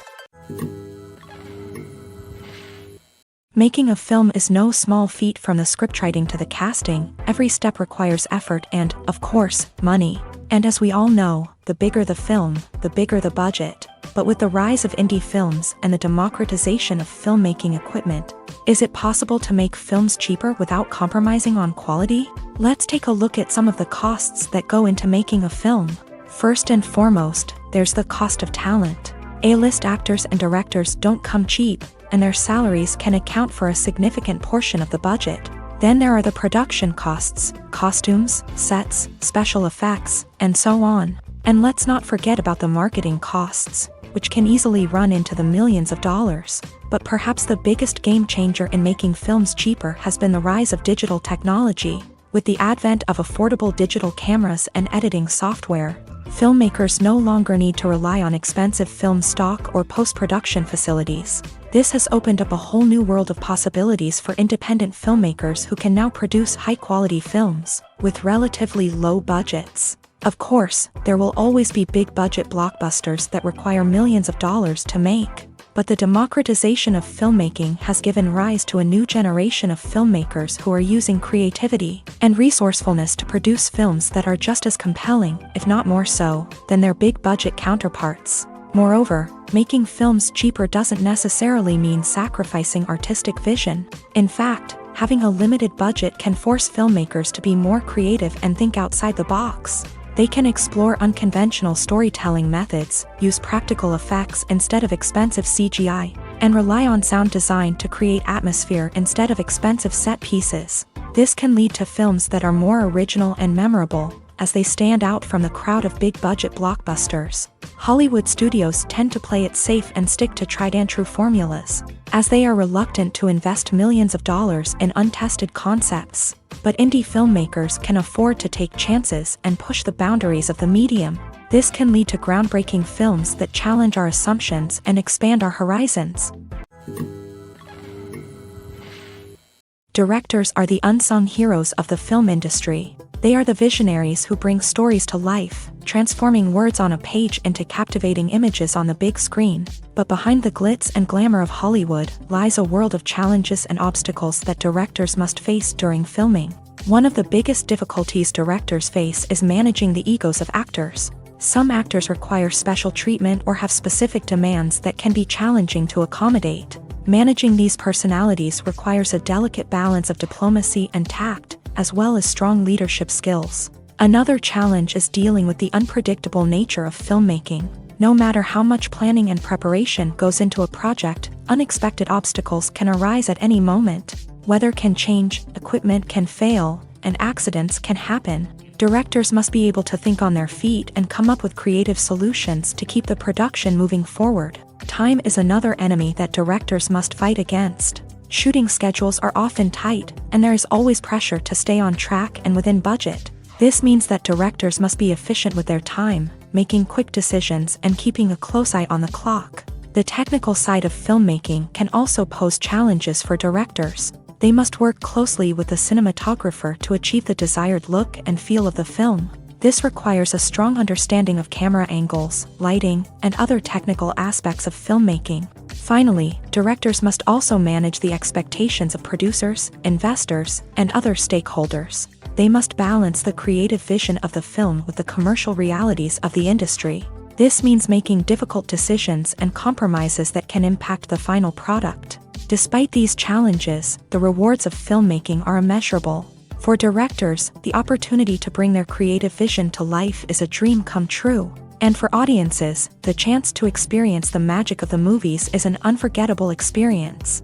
A: Making a film is no small feat. From the scriptwriting to the casting, every step requires effort and, of course, money. And as we all know, the bigger the film, the bigger the budget. But with the rise of indie films and the democratization of filmmaking equipment, is it possible to make films cheaper without compromising on quality? Let's take a look at some of the costs that go into making a film. First and foremost, there's the cost of talent. A-list actors and directors don't come cheap, and their salaries can account for a significant portion of the budget. Then there are the production costs, costumes, sets, special effects, and so on. And let's not forget about the marketing costs, which can easily run into the millions of dollars. But perhaps the biggest game changer in making films cheaper has been the rise of digital technology. With the advent of affordable digital cameras and editing software, filmmakers no longer need to rely on expensive film stock or post-production facilities. This has opened up a whole new world of possibilities for independent filmmakers who can now produce high-quality films with relatively low budgets. Of course, there will always be big-budget blockbusters that require millions of dollars to make. But the democratization of filmmaking has given rise to a new generation of filmmakers who are using creativity and resourcefulness to produce films that are just as compelling, if not more so, than their big-budget counterparts. Moreover, making films cheaper doesn't necessarily mean sacrificing artistic vision. In fact, having a limited budget can force filmmakers to be more creative and think outside the box. They can explore unconventional storytelling methods, use practical effects instead of expensive CGI, and rely on sound design to create atmosphere instead of expensive set pieces. This can lead to films that are more original and memorable, as they stand out from the crowd of big-budget blockbusters. Hollywood studios tend to play it safe and stick to tried-and-true formulas, as they are reluctant to invest millions of dollars in untested concepts. But indie filmmakers can afford to take chances and push the boundaries of the medium. This can lead to groundbreaking films that challenge our assumptions and expand our horizons. Directors are the unsung heroes of the film industry. They are the visionaries who bring stories to life, transforming words on a page into captivating images on the big screen. But behind the glitz and glamour of Hollywood lies a world of challenges and obstacles that directors must face during filming. One of the biggest difficulties directors face is managing the egos of actors. Some actors require special treatment or have specific demands that can be challenging to accommodate. Managing these personalities requires a delicate balance of diplomacy and tact, as well as strong leadership skills. Another challenge is dealing with the unpredictable nature of filmmaking. No matter how much planning and preparation goes into a project, unexpected obstacles can arise at any moment. Weather can change, equipment can fail, and accidents can happen. Directors must be able to think on their feet and come up with creative solutions to keep the production moving forward. Time is another enemy that directors must fight against. Shooting schedules are often tight, and there is always pressure to stay on track and within budget. This means that directors must be efficient with their time, making quick decisions and keeping a close eye on the clock. The technical side of filmmaking can also pose challenges for directors. They must work closely with the cinematographer to achieve the desired look and feel of the film. This requires a strong understanding of camera angles, lighting, and other technical aspects of filmmaking. Finally, directors must also manage the expectations of producers, investors, and other stakeholders. They must balance the creative vision of the film with the commercial realities of the industry. This means making difficult decisions and compromises that can impact the final product. Despite these challenges, the rewards of filmmaking are immeasurable. For directors, the opportunity to bring their creative vision to life is a dream come true. And for audiences, the chance to experience the magic of the movies is an unforgettable experience.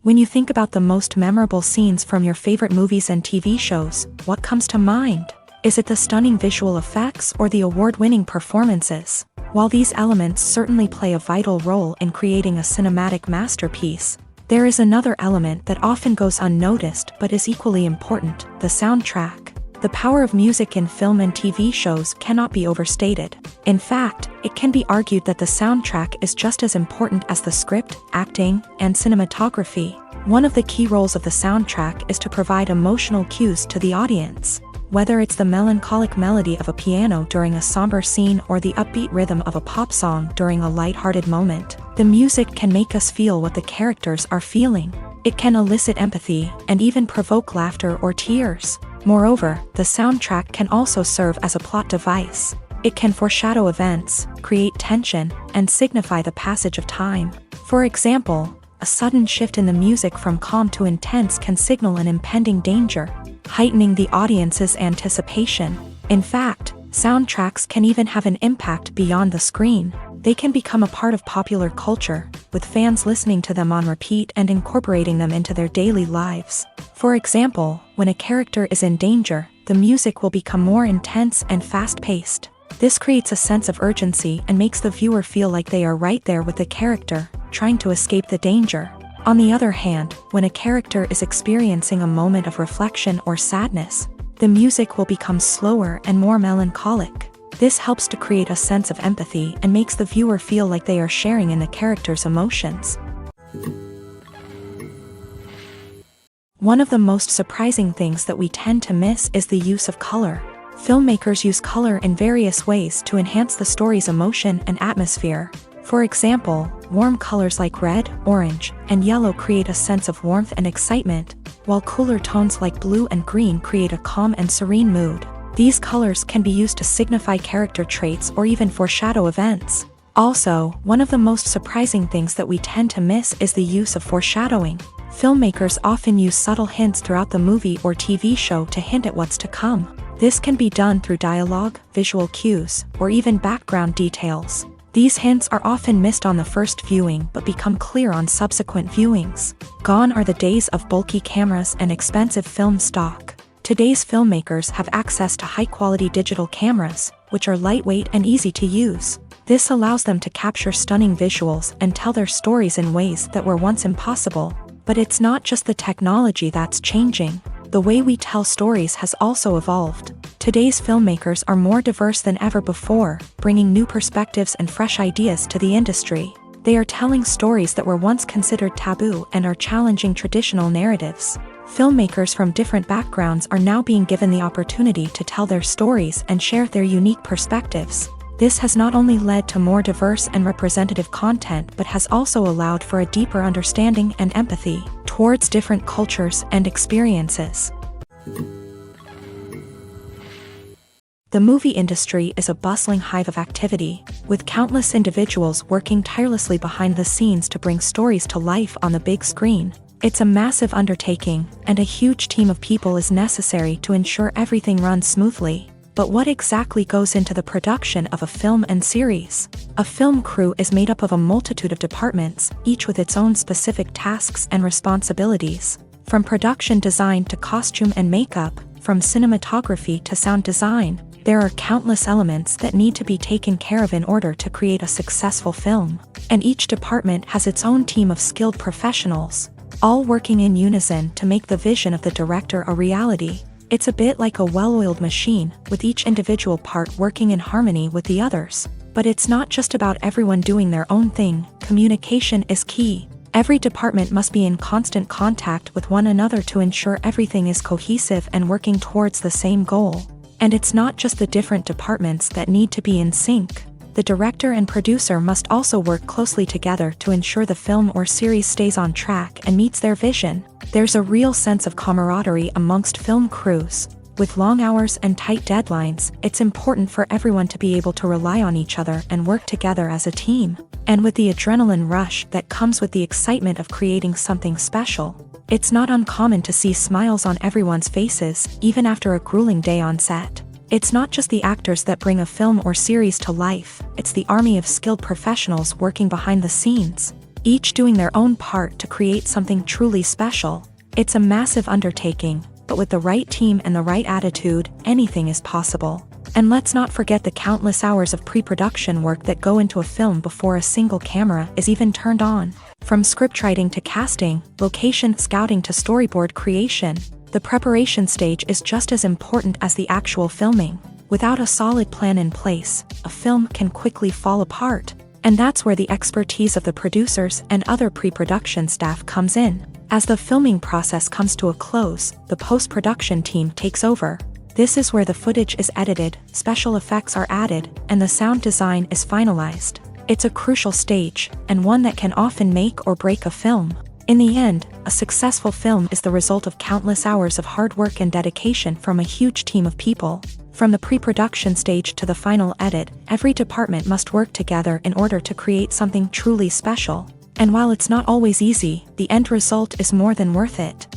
A: When you think about the most memorable scenes from your favorite movies and TV shows, what comes to mind? Is it the stunning visual effects or the award-winning performances? While these elements certainly play a vital role in creating a cinematic masterpiece, there is another element that often goes unnoticed but is equally important: the soundtrack. The power of music in film and TV shows cannot be overstated. In fact, it can be argued that the soundtrack is just as important as the script, acting, and cinematography. One of the key roles of the soundtrack is to provide emotional cues to the audience. Whether it's the melancholic melody of a piano during a somber scene or the upbeat rhythm of a pop song during a light-hearted moment, the music can make us feel what the characters are feeling. It can elicit empathy and even provoke laughter or tears. Moreover, the soundtrack can also serve as a plot device. It can foreshadow events, create tension, and signify the passage of time. For example, a sudden shift in the music from calm to intense can signal an impending danger, heightening the audience's anticipation. In fact, soundtracks can even have an impact beyond the screen. They can become a part of popular culture, with fans listening to them on repeat and incorporating them into their daily lives. For example, when a character is in danger, the music will become more intense and fast-paced. This creates a sense of urgency and makes the viewer feel like they are right there with the character, trying to escape the danger. On the other hand, when a character is experiencing a moment of reflection or sadness, the music will become slower and more melancholic. This helps to create a sense of empathy and makes the viewer feel like they are sharing in the character's emotions. One of the most surprising things that we tend to miss is the use of color. Filmmakers use color in various ways to enhance the story's emotion and atmosphere. For example, warm colors like red, orange, and yellow create a sense of warmth and excitement, while cooler tones like blue and green create a calm and serene mood. These colors can be used to signify character traits or even foreshadow events. Also, one of the most surprising things that we tend to miss is the use of foreshadowing. Filmmakers often use subtle hints throughout the movie or TV show to hint at what's to come. This can be done through dialogue, visual cues, or even background details. These hints are often missed on the first viewing but become clear on subsequent viewings. Gone are the days of bulky cameras and expensive film stock. Today's filmmakers have access to high-quality digital cameras, which are lightweight and easy to use. This allows them to capture stunning visuals and tell their stories in ways that were once impossible. But it's not just the technology that's changing. The way we tell stories has also evolved. Today's filmmakers are more diverse than ever before, bringing new perspectives and fresh ideas to the industry. They are telling stories that were once considered taboo and are challenging traditional narratives. Filmmakers from different backgrounds are now being given the opportunity to tell their stories and share their unique perspectives. This has not only led to more diverse and representative content but has also allowed for a deeper understanding and empathy towards different cultures and experiences. The movie industry is a bustling hive of activity, with countless individuals working tirelessly behind the scenes to bring stories to life on the big screen. It's a massive undertaking, and a huge team of people is necessary to ensure everything runs smoothly. But what exactly goes into the production of a film and series? A film crew is made up of a multitude of departments, each with its own specific tasks and responsibilities. From production design to costume and makeup, from cinematography to sound design, there are countless elements that need to be taken care of in order to create a successful film. And each department has its own team of skilled professionals, all working in unison to make the vision of the director a reality. It's a bit like a well-oiled machine, with each individual part working in harmony with the others. But it's not just about everyone doing their own thing. Communication is key. Every department must be in constant contact with one another to ensure everything is cohesive and working towards the same goal. And it's not just the different departments that need to be in sync. The director and producer must also work closely together to ensure the film or series stays on track and meets their vision. There's a real sense of camaraderie amongst film crews. With long hours and tight deadlines, it's important for everyone to be able to rely on each other and work together as a team. And with the adrenaline rush that comes with the excitement of creating something special, it's not uncommon to see smiles on everyone's faces, even after a grueling day on set. It's not just the actors that bring a film or series to life, it's the army of skilled professionals working behind the scenes, each doing their own part to create something truly special. It's a massive undertaking, but with the right team and the right attitude, anything is possible. And let's not forget the countless hours of pre-production work that go into a film before a single camera is even turned on. From scriptwriting to casting, location scouting to storyboard creation, the preparation stage is just as important as the actual filming. Without a solid plan in place, a film can quickly fall apart. And that's where the expertise of the producers and other pre-production staff comes in. As the filming process comes to a close, the post-production team takes over. This is where the footage is edited, special effects are added, and the sound design is finalized. It's a crucial stage, and one that can often make or break a film. In the end, a successful film is the result of countless hours of hard work and dedication from a huge team of people. From the pre-production stage to the final edit, every department must work together in order to create something truly special. And while it's not always easy, the end result is more than worth it.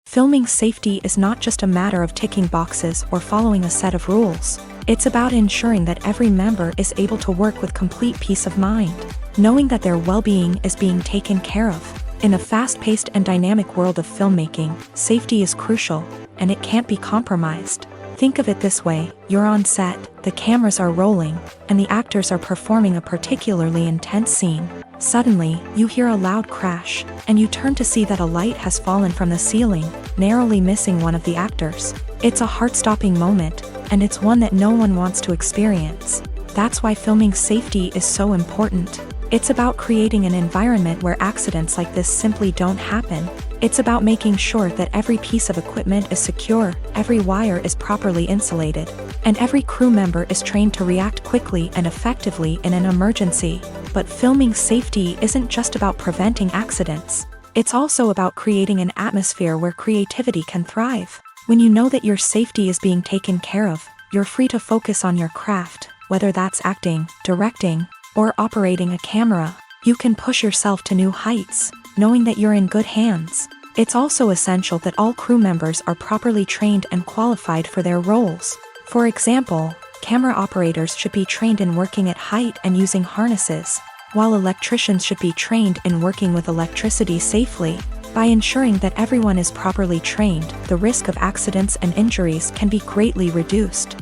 A: Filming safety is not just a matter of ticking boxes or following a set of rules. It's about ensuring that every member is able to work with complete peace of mind, knowing that their well-being is being taken care of. In a fast-paced and dynamic world of filmmaking, safety is crucial, and it can't be compromised. Think of it this way: you're on set, the cameras are rolling, and the actors are performing a particularly intense scene. Suddenly, you hear a loud crash, and you turn to see that a light has fallen from the ceiling, narrowly missing one of the actors. It's a heart-stopping moment, and it's one that no one wants to experience. That's why filming safety is so important. It's about creating an environment where accidents like this simply don't happen. It's about making sure that every piece of equipment is secure, every wire is properly insulated, and every crew member is trained to react quickly and effectively in an emergency. But filming safety isn't just about preventing accidents. It's also about creating an atmosphere where creativity can thrive. When you know that your safety is being taken care of, you're free to focus on your craft, whether that's acting, directing, or operating a camera. You can push yourself to new heights, knowing that you're in good hands. It's also essential that all crew members are properly trained and qualified for their roles. For example, camera operators should be trained in working at height and using harnesses, while electricians should be trained in working with electricity safely. By ensuring that everyone is properly trained, the risk of accidents and injuries can be greatly reduced.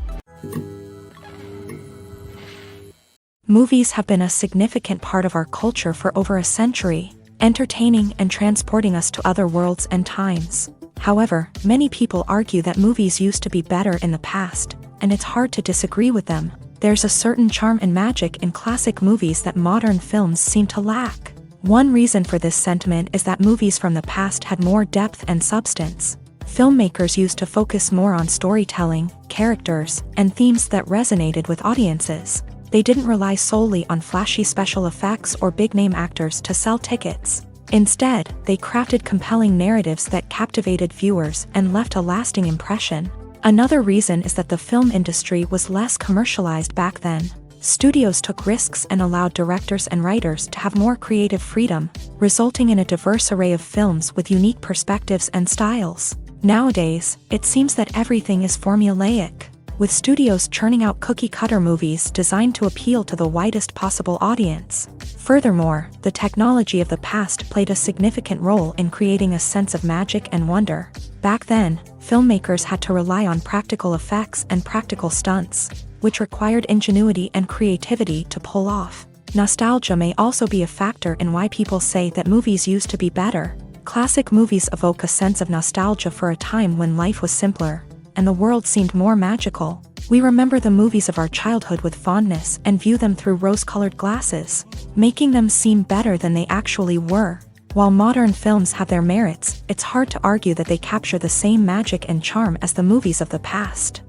A: Movies have been a significant part of our culture for over a century, entertaining and transporting us to other worlds and times. However, many people argue that movies used to be better in the past, and it's hard to disagree with them. There's a certain charm and magic in classic movies that modern films seem to lack. One reason for this sentiment is that movies from the past had more depth and substance. Filmmakers used to focus more on storytelling, characters, and themes that resonated with audiences. They didn't rely solely on flashy special effects or big-name actors to sell tickets. Instead, they crafted compelling narratives that captivated viewers and left a lasting impression. Another reason is that the film industry was less commercialized back then. Studios took risks and allowed directors and writers to have more creative freedom, resulting in a diverse array of films with unique perspectives and styles. Nowadays, it seems that everything is formulaic, with studios churning out cookie-cutter movies designed to appeal to the widest possible audience. Furthermore, the technology of the past played a significant role in creating a sense of magic and wonder. Back then, filmmakers had to rely on practical effects and practical stunts, which required ingenuity and creativity to pull off. Nostalgia may also be a factor in why people say that movies used to be better. Classic movies evoke a sense of nostalgia for a time when life was simpler, and the world seemed more magical. We remember the movies of our childhood with fondness and view them through rose-colored glasses, making them seem better than they actually were. While modern films have their merits, it's hard to argue that they capture the same magic and charm as the movies of the past.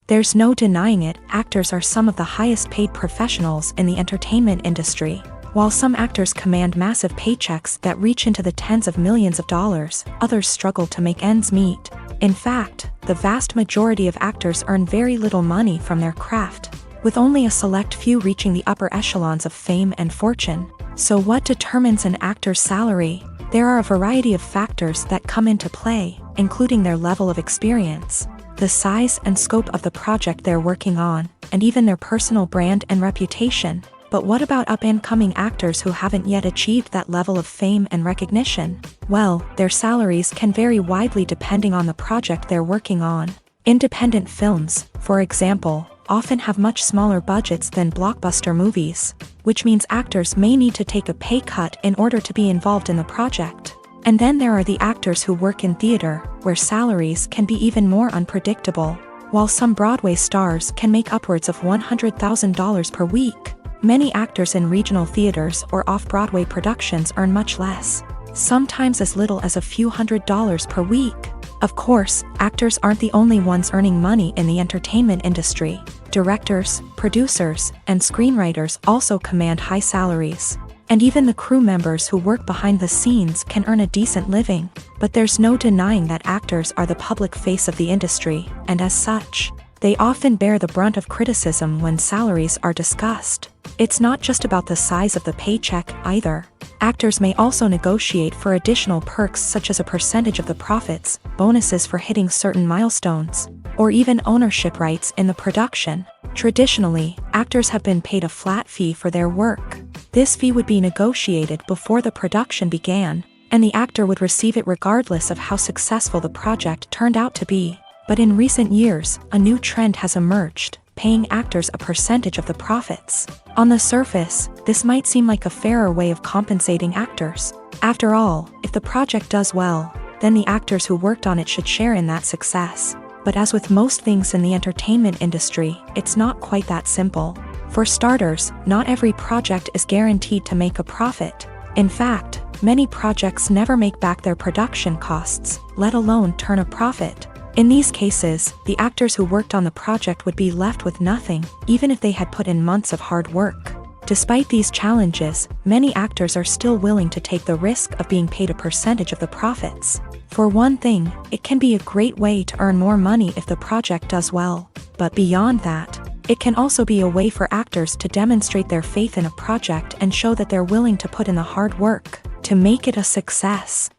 A: There's no denying it, actors are some of the highest paid professionals in the entertainment industry. While some actors command massive paychecks that reach into the tens of millions of dollars, others struggle to make ends meet. In fact, the vast majority of actors earn very little money from their craft, with only a select few reaching the upper echelons of fame and fortune. So what determines an actor's salary? There are a variety of factors that come into play, including their level of experience, the size and scope of the project they're working on, and even their personal brand and reputation. But what about up-and-coming actors who haven't yet achieved that level of fame and recognition? Well, their salaries can vary widely depending on the project they're working on. Independent films, for example, often have much smaller budgets than blockbuster movies, which means actors may need to take a pay cut in order to be involved in the project. And then there are the actors who work in theater, where salaries can be even more unpredictable. While some Broadway stars can make upwards of $100,000 per week, many actors in regional theaters or off-Broadway productions earn much less, sometimes as little as a few $100s per week. Of course, actors aren't the only ones earning money in the entertainment industry. Directors, producers, and screenwriters also command high salaries. And even the crew members who work behind the scenes can earn a decent living. But there's no denying that actors are the public face of the industry, and as such, they often bear the brunt of criticism when salaries are discussed. It's not just about the size of the paycheck, either. Actors may also negotiate for additional perks such as a percentage of the profits, bonuses for hitting certain milestones, or even ownership rights in the production. Traditionally, actors have been paid a flat fee for their work. This fee would be negotiated before the production began, and the actor would receive it regardless of how successful the project turned out to be. But in recent years, a new trend has emerged, paying actors a percentage of the profits. On the surface, this might seem like a fairer way of compensating actors. After all, if the project does well, then the actors who worked on it should share in that success. But as with most things in the entertainment industry, it's not quite that simple. For starters, not every project is guaranteed to make a profit. In fact, many projects never make back their production costs, let alone turn a profit. In these cases, the actors who worked on the project would be left with nothing, even if they had put in months of hard work. Despite these challenges, many actors are still willing to take the risk of being paid a percentage of the profits. For one thing, it can be a great way to earn more money if the project does well. But beyond that, it can also be a way for actors to demonstrate their faith in a project and show that they're willing to put in the hard work to make it a success.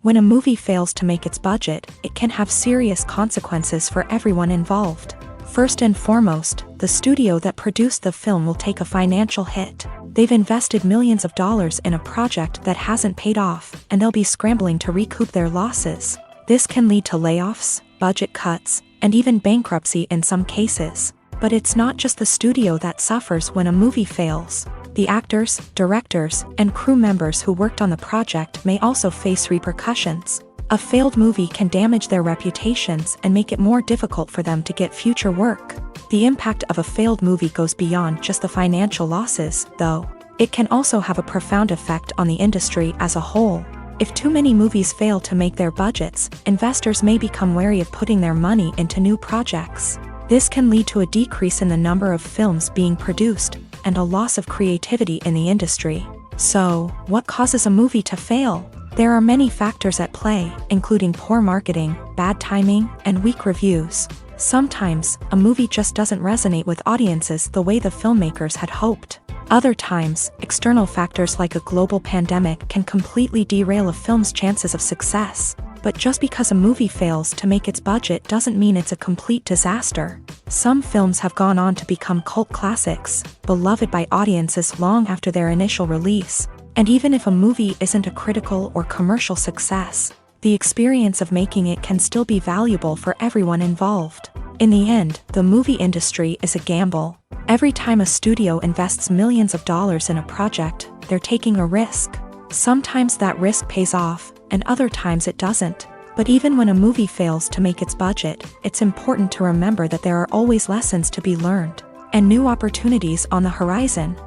A: When a movie fails to make its budget, it can have serious consequences for everyone involved. First and foremost, the studio that produced the film will take a financial hit. They've invested millions of dollars in a project that hasn't paid off, and they'll be scrambling to recoup their losses. This can lead to layoffs, budget cuts, and even bankruptcy in some cases. But it's not just the studio that suffers when a movie fails. The actors, directors, and crew members who worked on the project may also face repercussions. A failed movie can damage their reputations and make it more difficult for them to get future work. The impact of a failed movie goes beyond just the financial losses, though. It can also have a profound effect on the industry as a whole. If too many movies fail to make their budgets, investors may become wary of putting their money into new projects. This can lead to a decrease in the number of films being produced, and a loss of creativity in the industry. So, what causes a movie to fail? There are many factors at play, including poor marketing, bad timing, and weak reviews. Sometimes, a movie just doesn't resonate with audiences the way the filmmakers had hoped. Other times, external factors like a global pandemic can completely derail a film's chances of success. But just because a movie fails to make its budget doesn't mean it's a complete disaster. Some films have gone on to become cult classics, beloved by audiences long after their initial release. And even if a movie isn't a critical or commercial success, the experience of making it can still be valuable for everyone involved. In the end, the movie industry is a gamble. Every time a studio invests millions of dollars in a project, they're taking a risk. Sometimes that risk pays off, and other times it doesn't. But even when a movie fails to make its budget, it's important to remember that there are always lessons to be learned, and new opportunities on the horizon.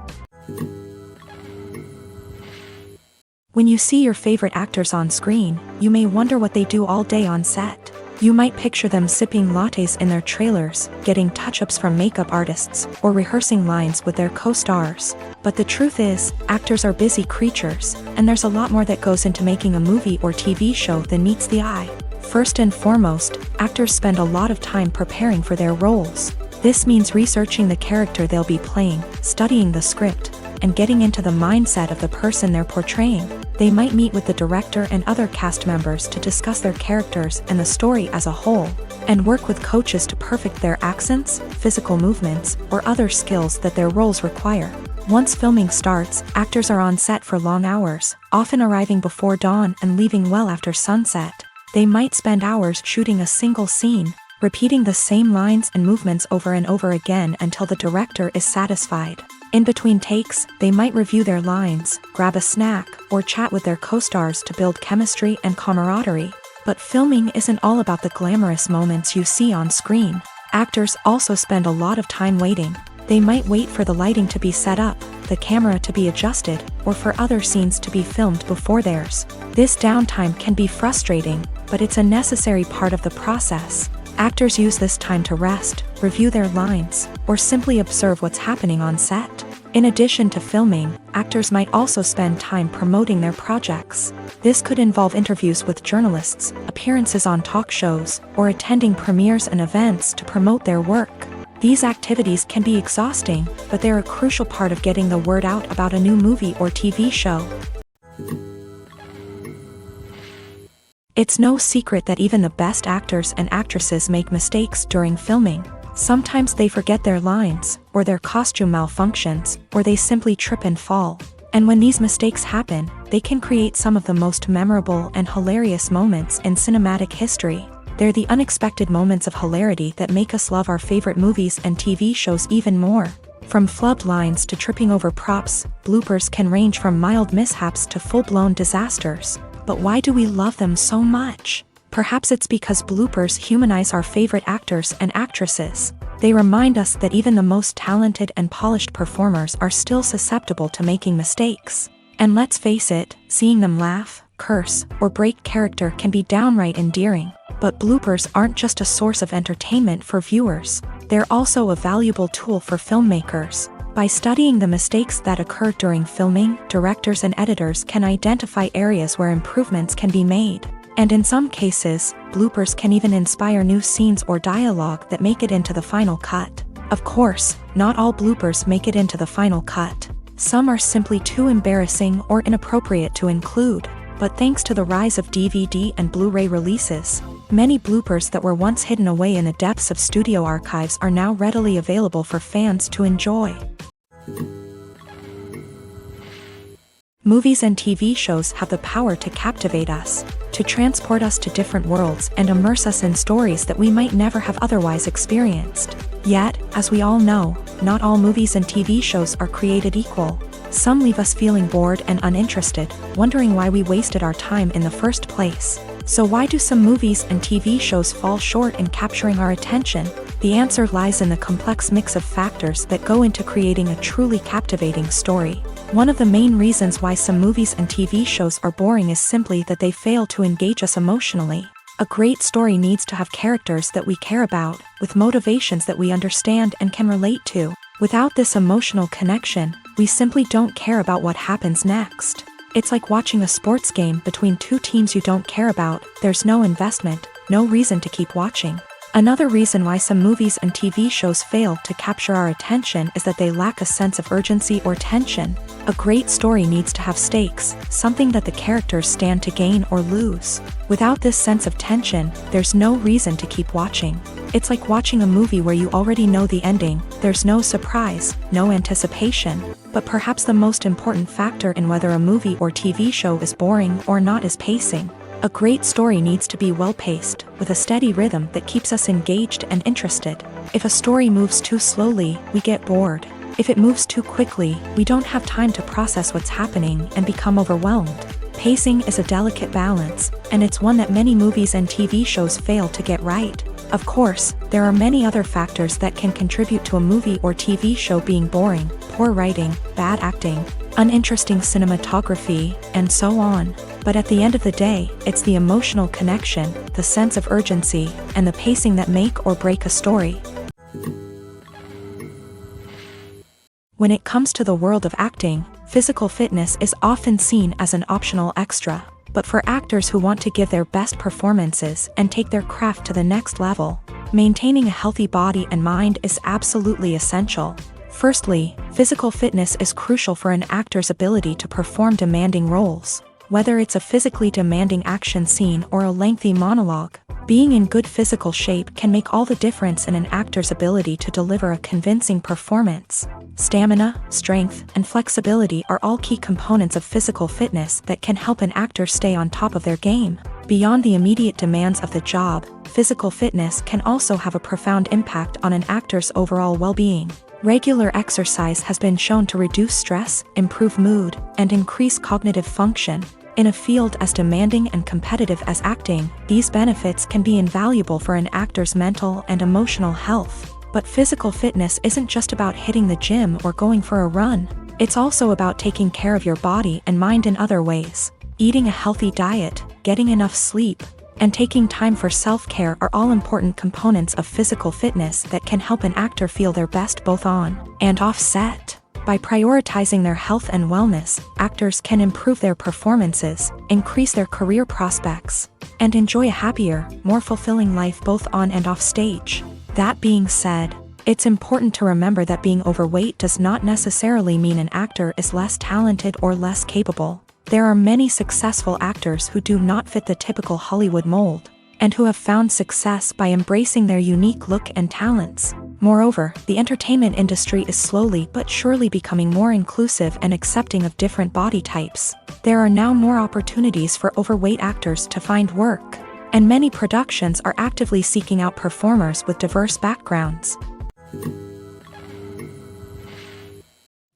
A: When you see your favorite actors on screen, you may wonder what they do all day on set. You might picture them sipping lattes in their trailers, getting touch-ups from makeup artists, or rehearsing lines with their co-stars. But the truth is, actors are busy creatures, and there's a lot more that goes into making a movie or TV show than meets the eye. First and foremost, actors spend a lot of time preparing for their roles. This means researching the character they'll be playing, studying the script, and getting into the mindset of the person they're portraying. They might meet with the director and other cast members to discuss their characters and the story as a whole, and work with coaches to perfect their accents, physical movements, or other skills that their roles require. Once filming starts, actors are on set for long hours, often arriving before dawn and leaving well after sunset. They might spend hours shooting a single scene, repeating the same lines and movements over and over again until the director is satisfied. In between takes, they might review their lines, grab a snack, or chat with their co-stars to build chemistry and camaraderie. But filming isn't all about the glamorous moments you see on screen. Actors also spend a lot of time waiting. They might wait for the lighting to be set up, the camera to be adjusted, or for other scenes to be filmed before theirs. This downtime can be frustrating, but it's a necessary part of the process. Actors use this time to rest, review their lines, or simply observe what's happening on set. In addition to filming, actors might also spend time promoting their projects. This could involve interviews with journalists, appearances on talk shows, or attending premieres and events to promote their work. These activities can be exhausting, but they're a crucial part of getting the word out about a new movie or TV show. It's no secret that even the best actors and actresses make mistakes during filming. Sometimes they forget their lines, or their costume malfunctions, or they simply trip and fall. And when these mistakes happen, they can create some of the most memorable and hilarious moments in cinematic history. They're the unexpected moments of hilarity that make us love our favorite movies and TV shows even more. From flubbed lines to tripping over props, bloopers can range from mild mishaps to full-blown disasters. But why do we love them so much? Perhaps it's because bloopers humanize our favorite actors and actresses. They remind us that even the most talented and polished performers are still susceptible to making mistakes. And let's face it, seeing them laugh, curse, or break character can be downright endearing. But bloopers aren't just a source of entertainment for viewers. They're also a valuable tool for filmmakers. By studying the mistakes that occur during filming, directors and editors can identify areas where improvements can be made. And in some cases, bloopers can even inspire new scenes or dialogue that make it into the final cut. Of course, not all bloopers make it into the final cut. Some are simply too embarrassing or inappropriate to include. But thanks to the rise of DVD and Blu-ray releases, many bloopers that were once hidden away in the depths of studio archives are now readily available for fans to enjoy. Movies and TV shows have the power to captivate us, to transport us to different worlds and immerse us in stories that we might never have otherwise experienced. Yet, as we all know, not all movies and TV shows are created equal. Some leave us feeling bored and uninterested, wondering why we wasted our time in the first place. So why do some movies and TV shows fall short in capturing our attention? The answer lies in the complex mix of factors that go into creating a truly captivating story. One of the main reasons why some movies and TV shows are boring is simply that they fail to engage us emotionally. A great story needs to have characters that we care about, with motivations that we understand and can relate to. Without this emotional connection, we simply don't care about what happens next. It's like watching a sports game between two teams you don't care about. There's no investment, no reason to keep watching. Another reason why some movies and TV shows fail to capture our attention is that they lack a sense of urgency or tension. A great story needs to have stakes, something that the characters stand to gain or lose. Without this sense of tension, there's no reason to keep watching. It's like watching a movie where you already know the ending. There's no surprise, no anticipation. But perhaps the most important factor in whether a movie or TV show is boring or not is pacing. A great story needs to be well-paced, with a steady rhythm that keeps us engaged and interested. If a story moves too slowly, we get bored. If it moves too quickly, we don't have time to process what's happening and become overwhelmed. Pacing is a delicate balance, and it's one that many movies and TV shows fail to get right. Of course, there are many other factors that can contribute to a movie or TV show being boring: poor writing, bad acting, uninteresting cinematography, and so on. But at the end of the day, it's the emotional connection, the sense of urgency, and the pacing that make or break a story. When it comes to the world of acting, physical fitness is often seen as an optional extra. But for actors who want to give their best performances and take their craft to the next level, maintaining a healthy body and mind is absolutely essential. Firstly, physical fitness is crucial for an actor's ability to perform demanding roles. Whether it's a physically demanding action scene or a lengthy monologue, being in good physical shape can make all the difference in an actor's ability to deliver a convincing performance. Stamina, strength, and flexibility are all key components of physical fitness that can help an actor stay on top of their game. Beyond the immediate demands of the job, physical fitness can also have a profound impact on an actor's overall well-being. Regular exercise has been shown to reduce stress, improve mood, and increase cognitive function. In a field as demanding and competitive as acting, these benefits can be invaluable for an actor's mental and emotional health. But physical fitness isn't just about hitting the gym or going for a run. It's also about taking care of your body and mind in other ways. Eating a healthy diet, getting enough sleep, and taking time for self-care are all important components of physical fitness that can help an actor feel their best both on and off set. By prioritizing their health and wellness, actors can improve their performances, increase their career prospects, and enjoy a happier, more fulfilling life both on and off stage. That being said, it's important to remember that being overweight does not necessarily mean an actor is less talented or less capable. There are many successful actors who do not fit the typical Hollywood mold, and who have found success by embracing their unique look and talents. Moreover, the entertainment industry is slowly but surely becoming more inclusive and accepting of different body types. There are now more opportunities for overweight actors to find work, and many productions are actively seeking out performers with diverse backgrounds.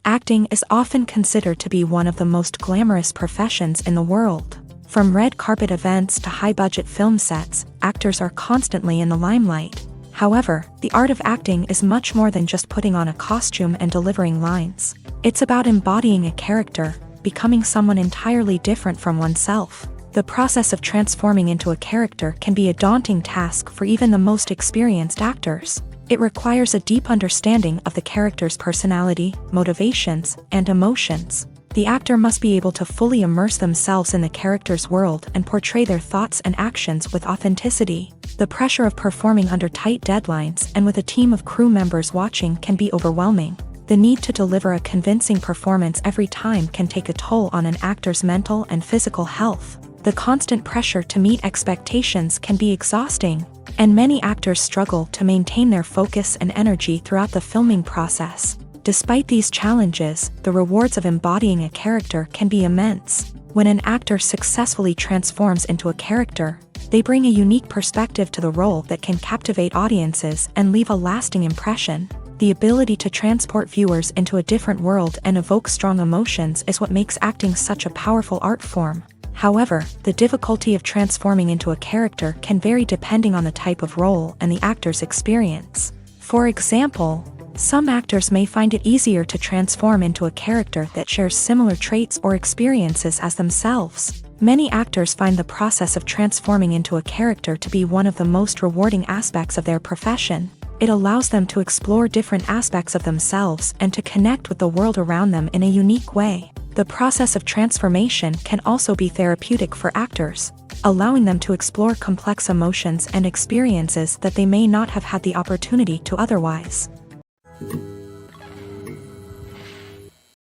A: Acting is often considered to be one of the most glamorous professions in the world. From red carpet events to high-budget film sets, actors are constantly in the limelight. However, the art of acting is much more than just putting on a costume and delivering lines. It's about embodying a character, becoming someone entirely different from oneself. The process of transforming into a character can be a daunting task for even the most experienced actors. It requires a deep understanding of the character's personality, motivations, and emotions. The actor must be able to fully immerse themselves in the character's world and portray their thoughts and actions with authenticity. The pressure of performing under tight deadlines and with a team of crew members watching can be overwhelming. The need to deliver a convincing performance every time can take a toll on an actor's mental and physical health. The constant pressure to meet expectations can be exhausting, and many actors struggle to maintain their focus and energy throughout the filming process. Despite these challenges, the rewards of embodying a character can be immense. When an actor successfully transforms into a character, they bring a unique perspective to the role that can captivate audiences and leave a lasting impression. The ability to transport viewers into a different world and evoke strong emotions is what makes acting such a powerful art form. However, the difficulty of transforming into a character can vary depending on the type of role and the actor's experience. For example, some actors may find it easier to transform into a character that shares similar traits or experiences as themselves. Many actors find the process of transforming into a character to be one of the most rewarding aspects of their profession. It allows them to explore different aspects of themselves and to connect with the world around them in a unique way. The process of transformation can also be therapeutic for actors, allowing them to explore complex emotions and experiences that they may not have had the opportunity to otherwise.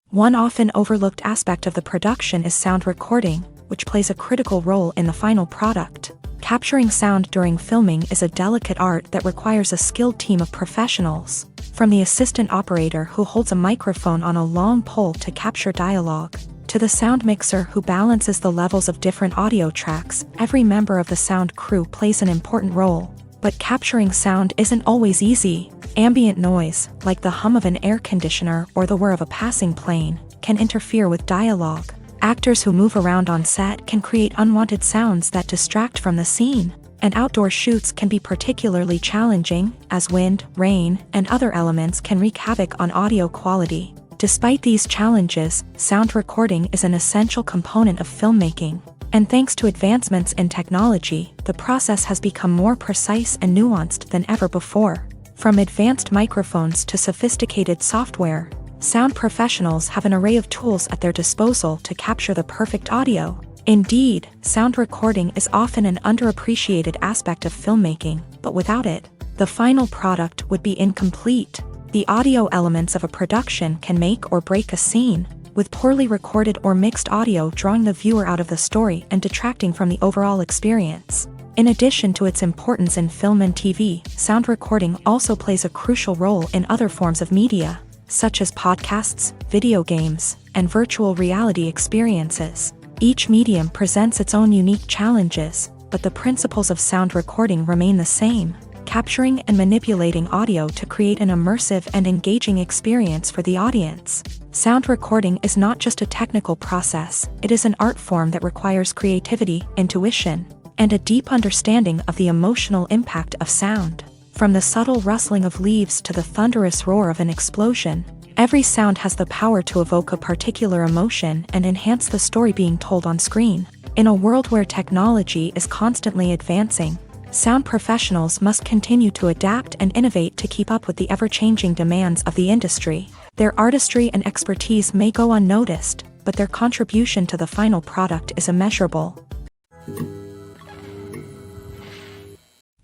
A: One often overlooked aspect of the production is sound recording, which plays a critical role in the final product. Capturing sound during filming is a delicate art that requires a skilled team of professionals. From the assistant operator who holds a microphone on a long pole to capture dialogue, to the sound mixer who balances the levels of different audio tracks, every member of the sound crew plays an important role. But capturing sound isn't always easy. Ambient noise, like the hum of an air conditioner or the whir of a passing plane, can interfere with dialogue. Actors who move around on set can create unwanted sounds that distract from the scene. And outdoor shoots can be particularly challenging, as wind, rain, and other elements can wreak havoc on audio quality. Despite these challenges, sound recording is an essential component of filmmaking. And thanks to advancements in technology, the process has become more precise and nuanced than ever before. From advanced microphones to sophisticated software, sound professionals have an array of tools at their disposal to capture the perfect audio. Indeed, sound recording is often an underappreciated aspect of filmmaking, but without it, the final product would be incomplete. The audio elements of a production can make or break a scene, with poorly recorded or mixed audio drawing the viewer out of the story and detracting from the overall experience. In addition to its importance in film and TV, sound recording also plays a crucial role in other forms of media, such as podcasts, video games, and virtual reality experiences. Each medium presents its own unique challenges, but the principles of sound recording remain the same, capturing and manipulating audio to create an immersive and engaging experience for the audience. Sound recording is not just a technical process, it is an art form that requires creativity, intuition, and a deep understanding of the emotional impact of sound. From the subtle rustling of leaves to the thunderous roar of an explosion, every sound has the power to evoke a particular emotion and enhance the story being told on screen. In a world where technology is constantly advancing, sound professionals must continue to adapt and innovate to keep up with the ever-changing demands of the industry. Their artistry and expertise may go unnoticed, but their contribution to the final product is immeasurable.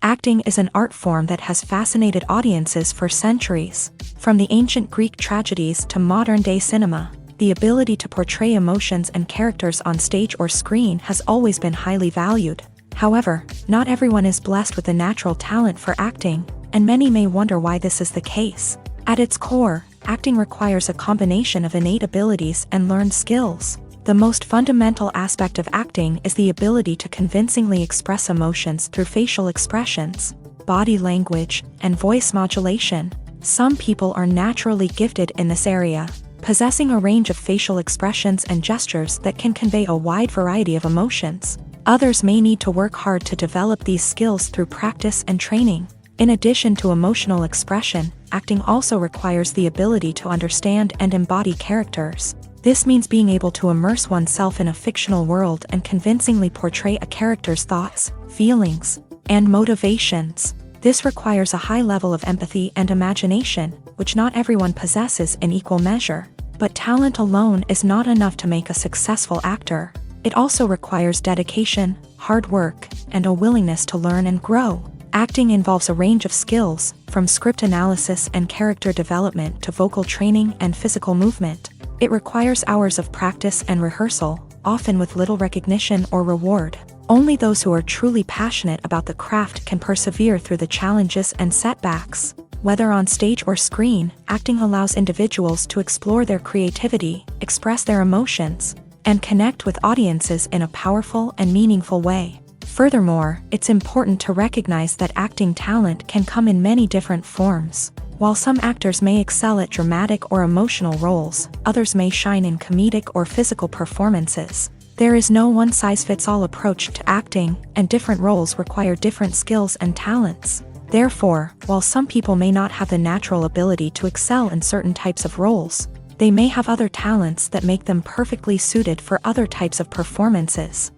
A: Acting is an art form that has fascinated audiences for centuries. From the ancient Greek tragedies to modern-day cinema, the ability to portray emotions and characters on stage or screen has always been highly valued. However, not everyone is blessed with a natural talent for acting, and many may wonder why this is the case. At its core, acting requires a combination of innate abilities and learned skills. The most fundamental aspect of acting is the ability to convincingly express emotions through facial expressions, body language, and voice modulation. Some people are naturally gifted in this area, possessing a range of facial expressions and gestures that can convey a wide variety of emotions. Others may need to work hard to develop these skills through practice and training. In addition to emotional expression, acting also requires the ability to understand and embody characters. This means being able to immerse oneself in a fictional world and convincingly portray a character's thoughts, feelings, and motivations. This requires a high level of empathy and imagination, which not everyone possesses in equal measure. But talent alone is not enough to make a successful actor. It also requires dedication, hard work, and a willingness to learn and grow. Acting involves a range of skills, from script analysis and character development to vocal training and physical movement. It requires hours of practice and rehearsal, often with little recognition or reward. Only those who are truly passionate about the craft can persevere through the challenges and setbacks. Whether on stage or screen, acting allows individuals to explore their creativity, express their emotions, and connect with audiences in a powerful and meaningful way. Furthermore, it's important to recognize that acting talent can come in many different forms. While some actors may excel at dramatic or emotional roles, others may shine in comedic or physical performances. There is no one-size-fits-all approach to acting, and different roles require different skills and talents. Therefore, while some people may not have the natural ability to excel in certain types of roles, they may have other talents that make them perfectly suited for other types of performances.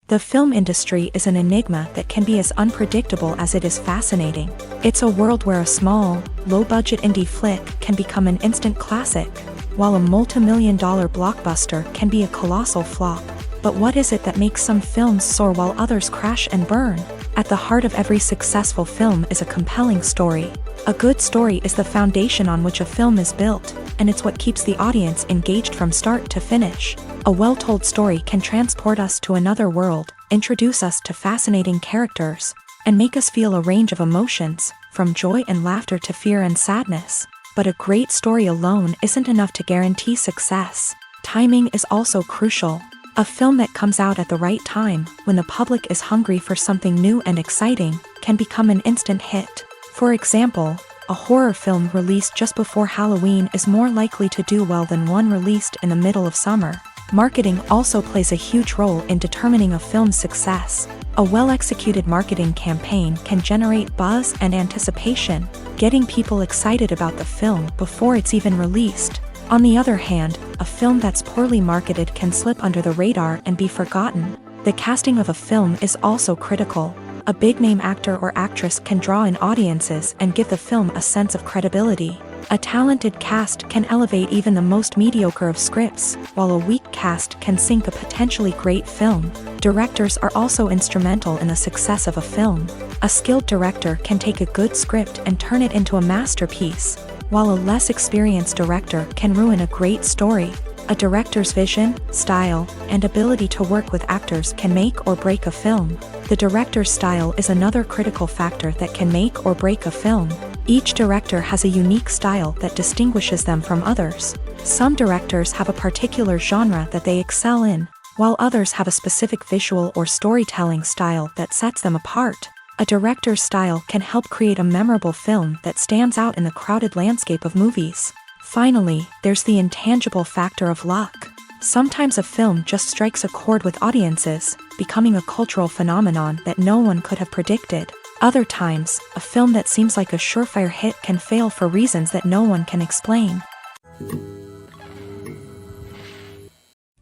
A: The film industry is an enigma that can be as unpredictable as it is fascinating. It's a world where a small, low-budget indie flick can become an instant classic, while a multi-million-dollar blockbuster can be a colossal flop. But what is it that makes some films soar while others crash and burn? At the heart of every successful film is a compelling story. A good story is the foundation on which a film is built, and it's what keeps the audience engaged from start to finish. A well-told story can transport us to another world, introduce us to fascinating characters, and make us feel a range of emotions, from joy and laughter to fear and sadness. But a great story alone isn't enough to guarantee success. Timing is also crucial. A film that comes out at the right time, when the public is hungry for something new and exciting, can become an instant hit. For example, a horror film released just before Halloween is more likely to do well than one released in the middle of summer. Marketing also plays a huge role in determining a film's success. A well-executed marketing campaign can generate buzz and anticipation, getting people excited about the film before it's even released. On the other hand, a film that's poorly marketed can slip under the radar and be forgotten. The casting of a film is also critical. A big-name actor or actress can draw in audiences and give the film a sense of credibility. A talented cast can elevate even the most mediocre of scripts, while a weak cast can sink a potentially great film. Directors are also instrumental in the success of a film. A skilled director can take a good script and turn it into a masterpiece, while a less experienced director can ruin a great story. A director's vision, style, and ability to work with actors can make or break a film. The director's style is another critical factor that can make or break a film. Each director has a unique style that distinguishes them from others. Some directors have a particular genre that they excel in, while others have a specific visual or storytelling style that sets them apart. A director's style can help create a memorable film that stands out in the crowded landscape of movies. Finally, there's the intangible factor of luck. Sometimes a film just strikes a chord with audiences, becoming a cultural phenomenon that no one could have predicted. Other times, a film that seems like a surefire hit can fail for reasons that no one can explain.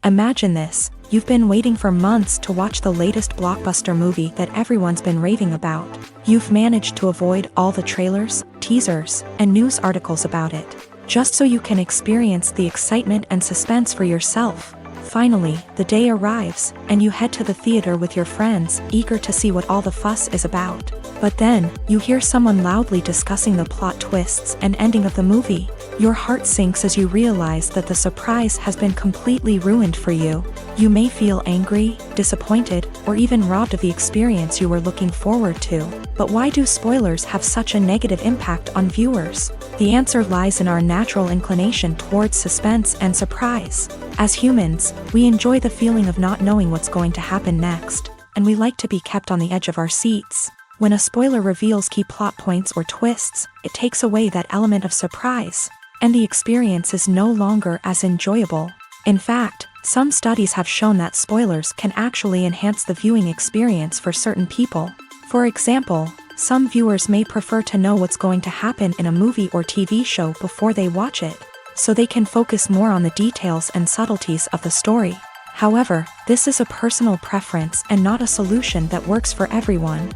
A: Imagine this: you've been waiting for months to watch the latest blockbuster movie that everyone's been raving about. You've managed to avoid all the trailers, teasers, and news articles about it, just so you can experience the excitement and suspense for yourself. Finally, the day arrives, and you head to the theater with your friends, eager to see what all the fuss is about. But then, you hear someone loudly discussing the plot twists and ending of the movie. Your heart sinks as you realize that the surprise has been completely ruined for you. You may feel angry, disappointed, or even robbed of the experience you were looking forward to. But why do spoilers have such a negative impact on viewers? The answer lies in our natural inclination towards suspense and surprise. As humans, we enjoy the feeling of not knowing what's going to happen next, and we like to be kept on the edge of our seats. When a spoiler reveals key plot points or twists, it takes away that element of surprise, and the experience is no longer as enjoyable. In fact, some studies have shown that spoilers can actually enhance the viewing experience for certain people. For example, some viewers may prefer to know what's going to happen in a movie or TV show before they watch it, so they can focus more on the details and subtleties of the story. However, this is a personal preference and not a solution that works for everyone.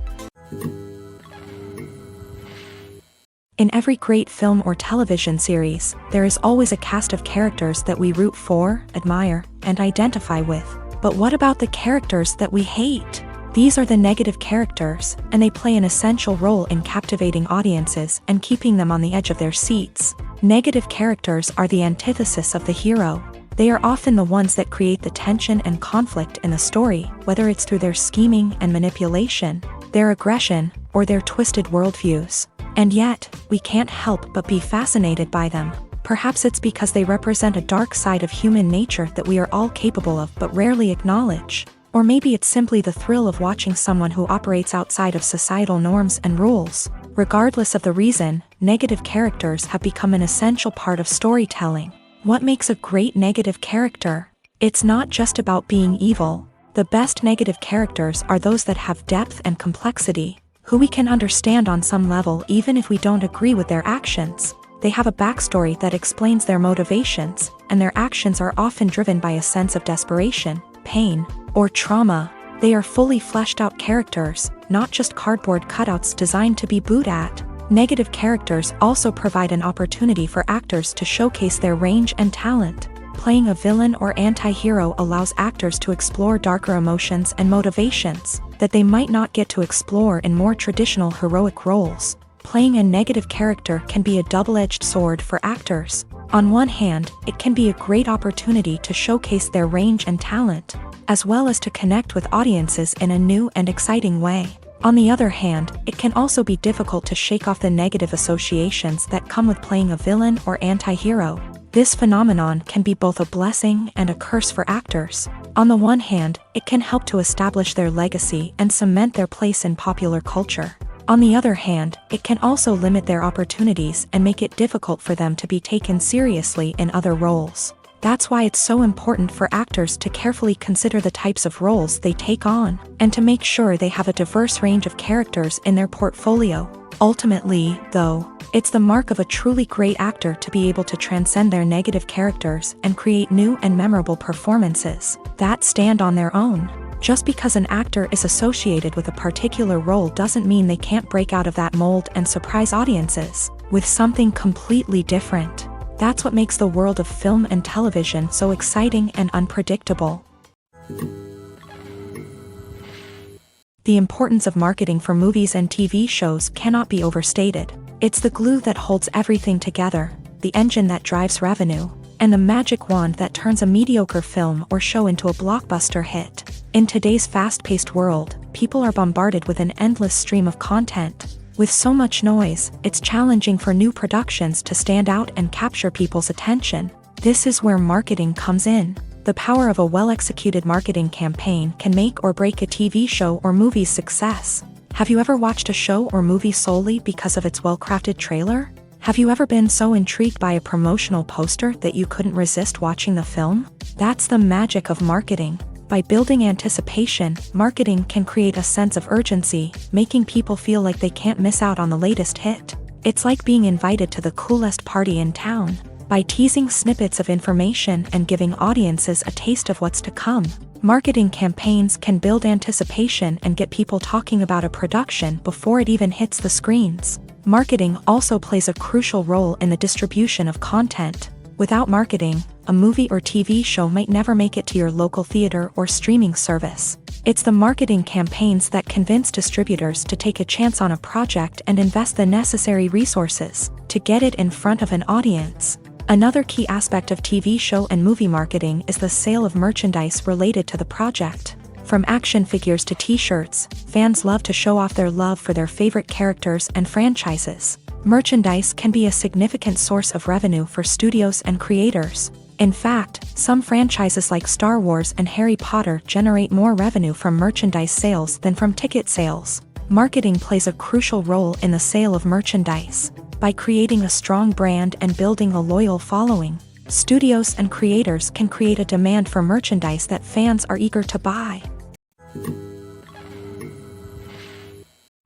A: In every great film or television series, there is always a cast of characters that we root for, admire, and identify with. But what about the characters that we hate? These are the negative characters, and they play an essential role in captivating audiences and keeping them on the edge of their seats. Negative characters are the antithesis of the hero. They are often the ones that create the tension and conflict in the story, whether it's through their scheming and manipulation, their aggression, or their twisted worldviews. And yet, we can't help but be fascinated by them. Perhaps it's because they represent a dark side of human nature that we are all capable of but rarely acknowledge. Or maybe it's simply the thrill of watching someone who operates outside of societal norms and rules. Regardless of the reason, negative characters have become an essential part of storytelling. What makes a great negative character? It's not just about being evil. The best negative characters are those that have depth and complexity, who we can understand on some level even if we don't agree with their actions. They have a backstory that explains their motivations, and their actions are often driven by a sense of desperation, pain, or trauma. They are fully fleshed out characters, not just cardboard cutouts designed to be booed at. Negative characters also provide an opportunity for actors to showcase their range and talent. Playing a villain or anti-hero allows actors to explore darker emotions and motivations that they might not get to explore in more traditional heroic roles. Playing a negative character can be a double-edged sword for actors. On one hand, it can be a great opportunity to showcase their range and talent, as well as to connect with audiences in a new and exciting way. On the other hand, it can also be difficult to shake off the negative associations that come with playing a villain or anti-hero. This phenomenon can be both a blessing and a curse for actors. On the one hand, it can help to establish their legacy and cement their place in popular culture. On the other hand, it can also limit their opportunities and make it difficult for them to be taken seriously in other roles. That's why it's so important for actors to carefully consider the types of roles they take on, and to make sure they have a diverse range of characters in their portfolio. Ultimately, though, it's the mark of a truly great actor to be able to transcend their negative characters and create new and memorable performances that stand on their own. Just because an actor is associated with a particular role doesn't mean they can't break out of that mold and surprise audiences with something completely different. That's what makes the world of film and television so exciting and unpredictable. The importance of marketing for movies and TV shows cannot be overstated. It's the glue that holds everything together, the engine that drives revenue, and the magic wand that turns a mediocre film or show into a blockbuster hit. In today's fast-paced world, people are bombarded with an endless stream of content. With so much noise, it's challenging for new productions to stand out and capture people's attention. This is where marketing comes in. The power of a well-executed marketing campaign can make or break a TV show or movie's success. Have you ever watched a show or movie solely because of its well-crafted trailer? Have you ever been so intrigued by a promotional poster that you couldn't resist watching the film? That's the magic of marketing. By building anticipation, marketing can create a sense of urgency, making people feel like they can't miss out on the latest hit. It's like being invited to the coolest party in town. By teasing snippets of information and giving audiences a taste of what's to come, marketing campaigns can build anticipation and get people talking about a production before it even hits the screens. Marketing also plays a crucial role in the distribution of content. Without marketing, a movie or TV show might never make it to your local theater or streaming service. It's the marketing campaigns that convince distributors to take a chance on a project and invest the necessary resources to get it in front of an audience. Another key aspect of TV show and movie marketing is the sale of merchandise related to the project. From action figures to t-shirts, fans love to show off their love for their favorite characters and franchises. Merchandise can be a significant source of revenue for studios and creators. In fact, some franchises like Star Wars and Harry Potter generate more revenue from merchandise sales than from ticket sales. Marketing plays a crucial role in the sale of merchandise. By creating a strong brand and building a loyal following, studios and creators can create a demand for merchandise that fans are eager to buy.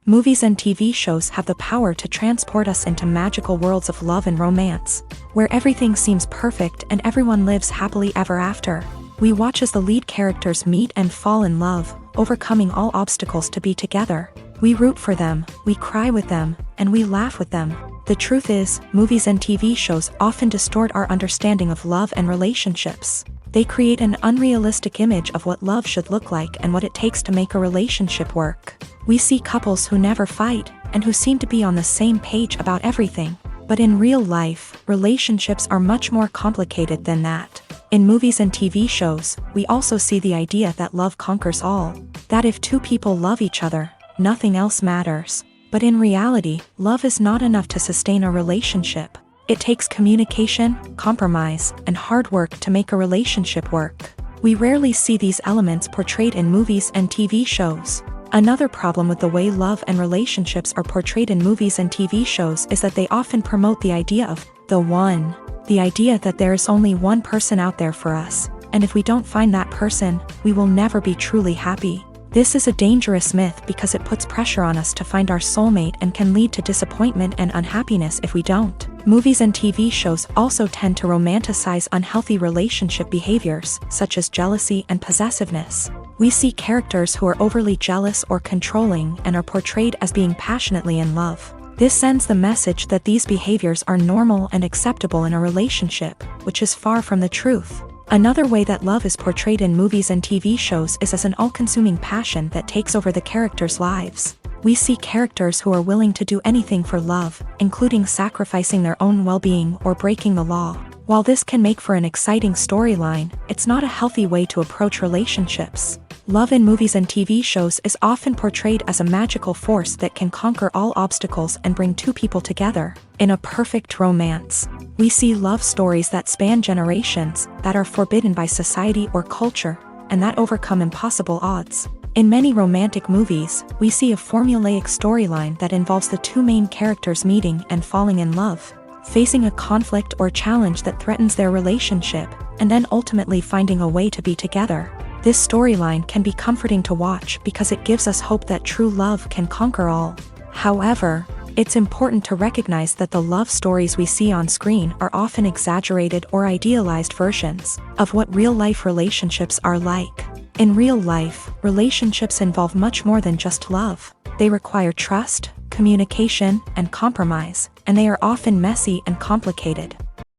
A: Movies and TV shows have the power to transport us into magical worlds of love and romance, where everything seems perfect and everyone lives happily ever after. We watch as the lead characters meet and fall in love, overcoming all obstacles to be together. We root for them, we cry with them, and we laugh with them. The truth is, movies and TV shows often distort our understanding of love and relationships. They create an unrealistic image of what love should look like and what it takes to make a relationship work. We see couples who never fight, and who seem to be on the same page about everything. But in real life, relationships are much more complicated than that. In movies and TV shows, we also see the idea that love conquers all. That if two people love each other, nothing else matters. But in reality, love is not enough to sustain a relationship. It takes communication, compromise, and hard work to make a relationship work. We rarely see these elements portrayed in movies and TV shows. Another problem with the way love and relationships are portrayed in movies and TV shows is that they often promote the idea of the one. The idea that there is only one person out there for us, and if we don't find that person, we will never be truly happy. This is a dangerous myth because it puts pressure on us to find our soulmate and can lead to disappointment and unhappiness if we don't. Movies and TV shows also tend to romanticize unhealthy relationship behaviors, such as jealousy and possessiveness. We see characters who are overly jealous or controlling and are portrayed as being passionately in love. This sends the message that these behaviors are normal and acceptable in a relationship, which is far from the truth. Another way that love is portrayed in movies and TV shows is as an all-consuming passion that takes over the characters' lives. We see characters who are willing to do anything for love, including sacrificing their own well-being or breaking the law. While this can make for an exciting storyline, it's not a healthy way to approach relationships. Love in movies and TV shows is often portrayed as a magical force that can conquer all obstacles and bring two people together. In a perfect romance, we see love stories that span generations, that are forbidden by society or culture, and that overcome impossible odds. In many romantic movies, we see a formulaic storyline that involves the two main characters meeting and falling in love, facing a conflict or challenge that threatens their relationship, and then ultimately finding a way to be together. This storyline can be comforting to watch because it gives us hope that true love can conquer all. However, it's important to recognize that the love stories we see on screen are often exaggerated or idealized versions of what real-life relationships are like. In real life, relationships involve much more than just love. They require trust, communication, and compromise, and they are often messy and complicated.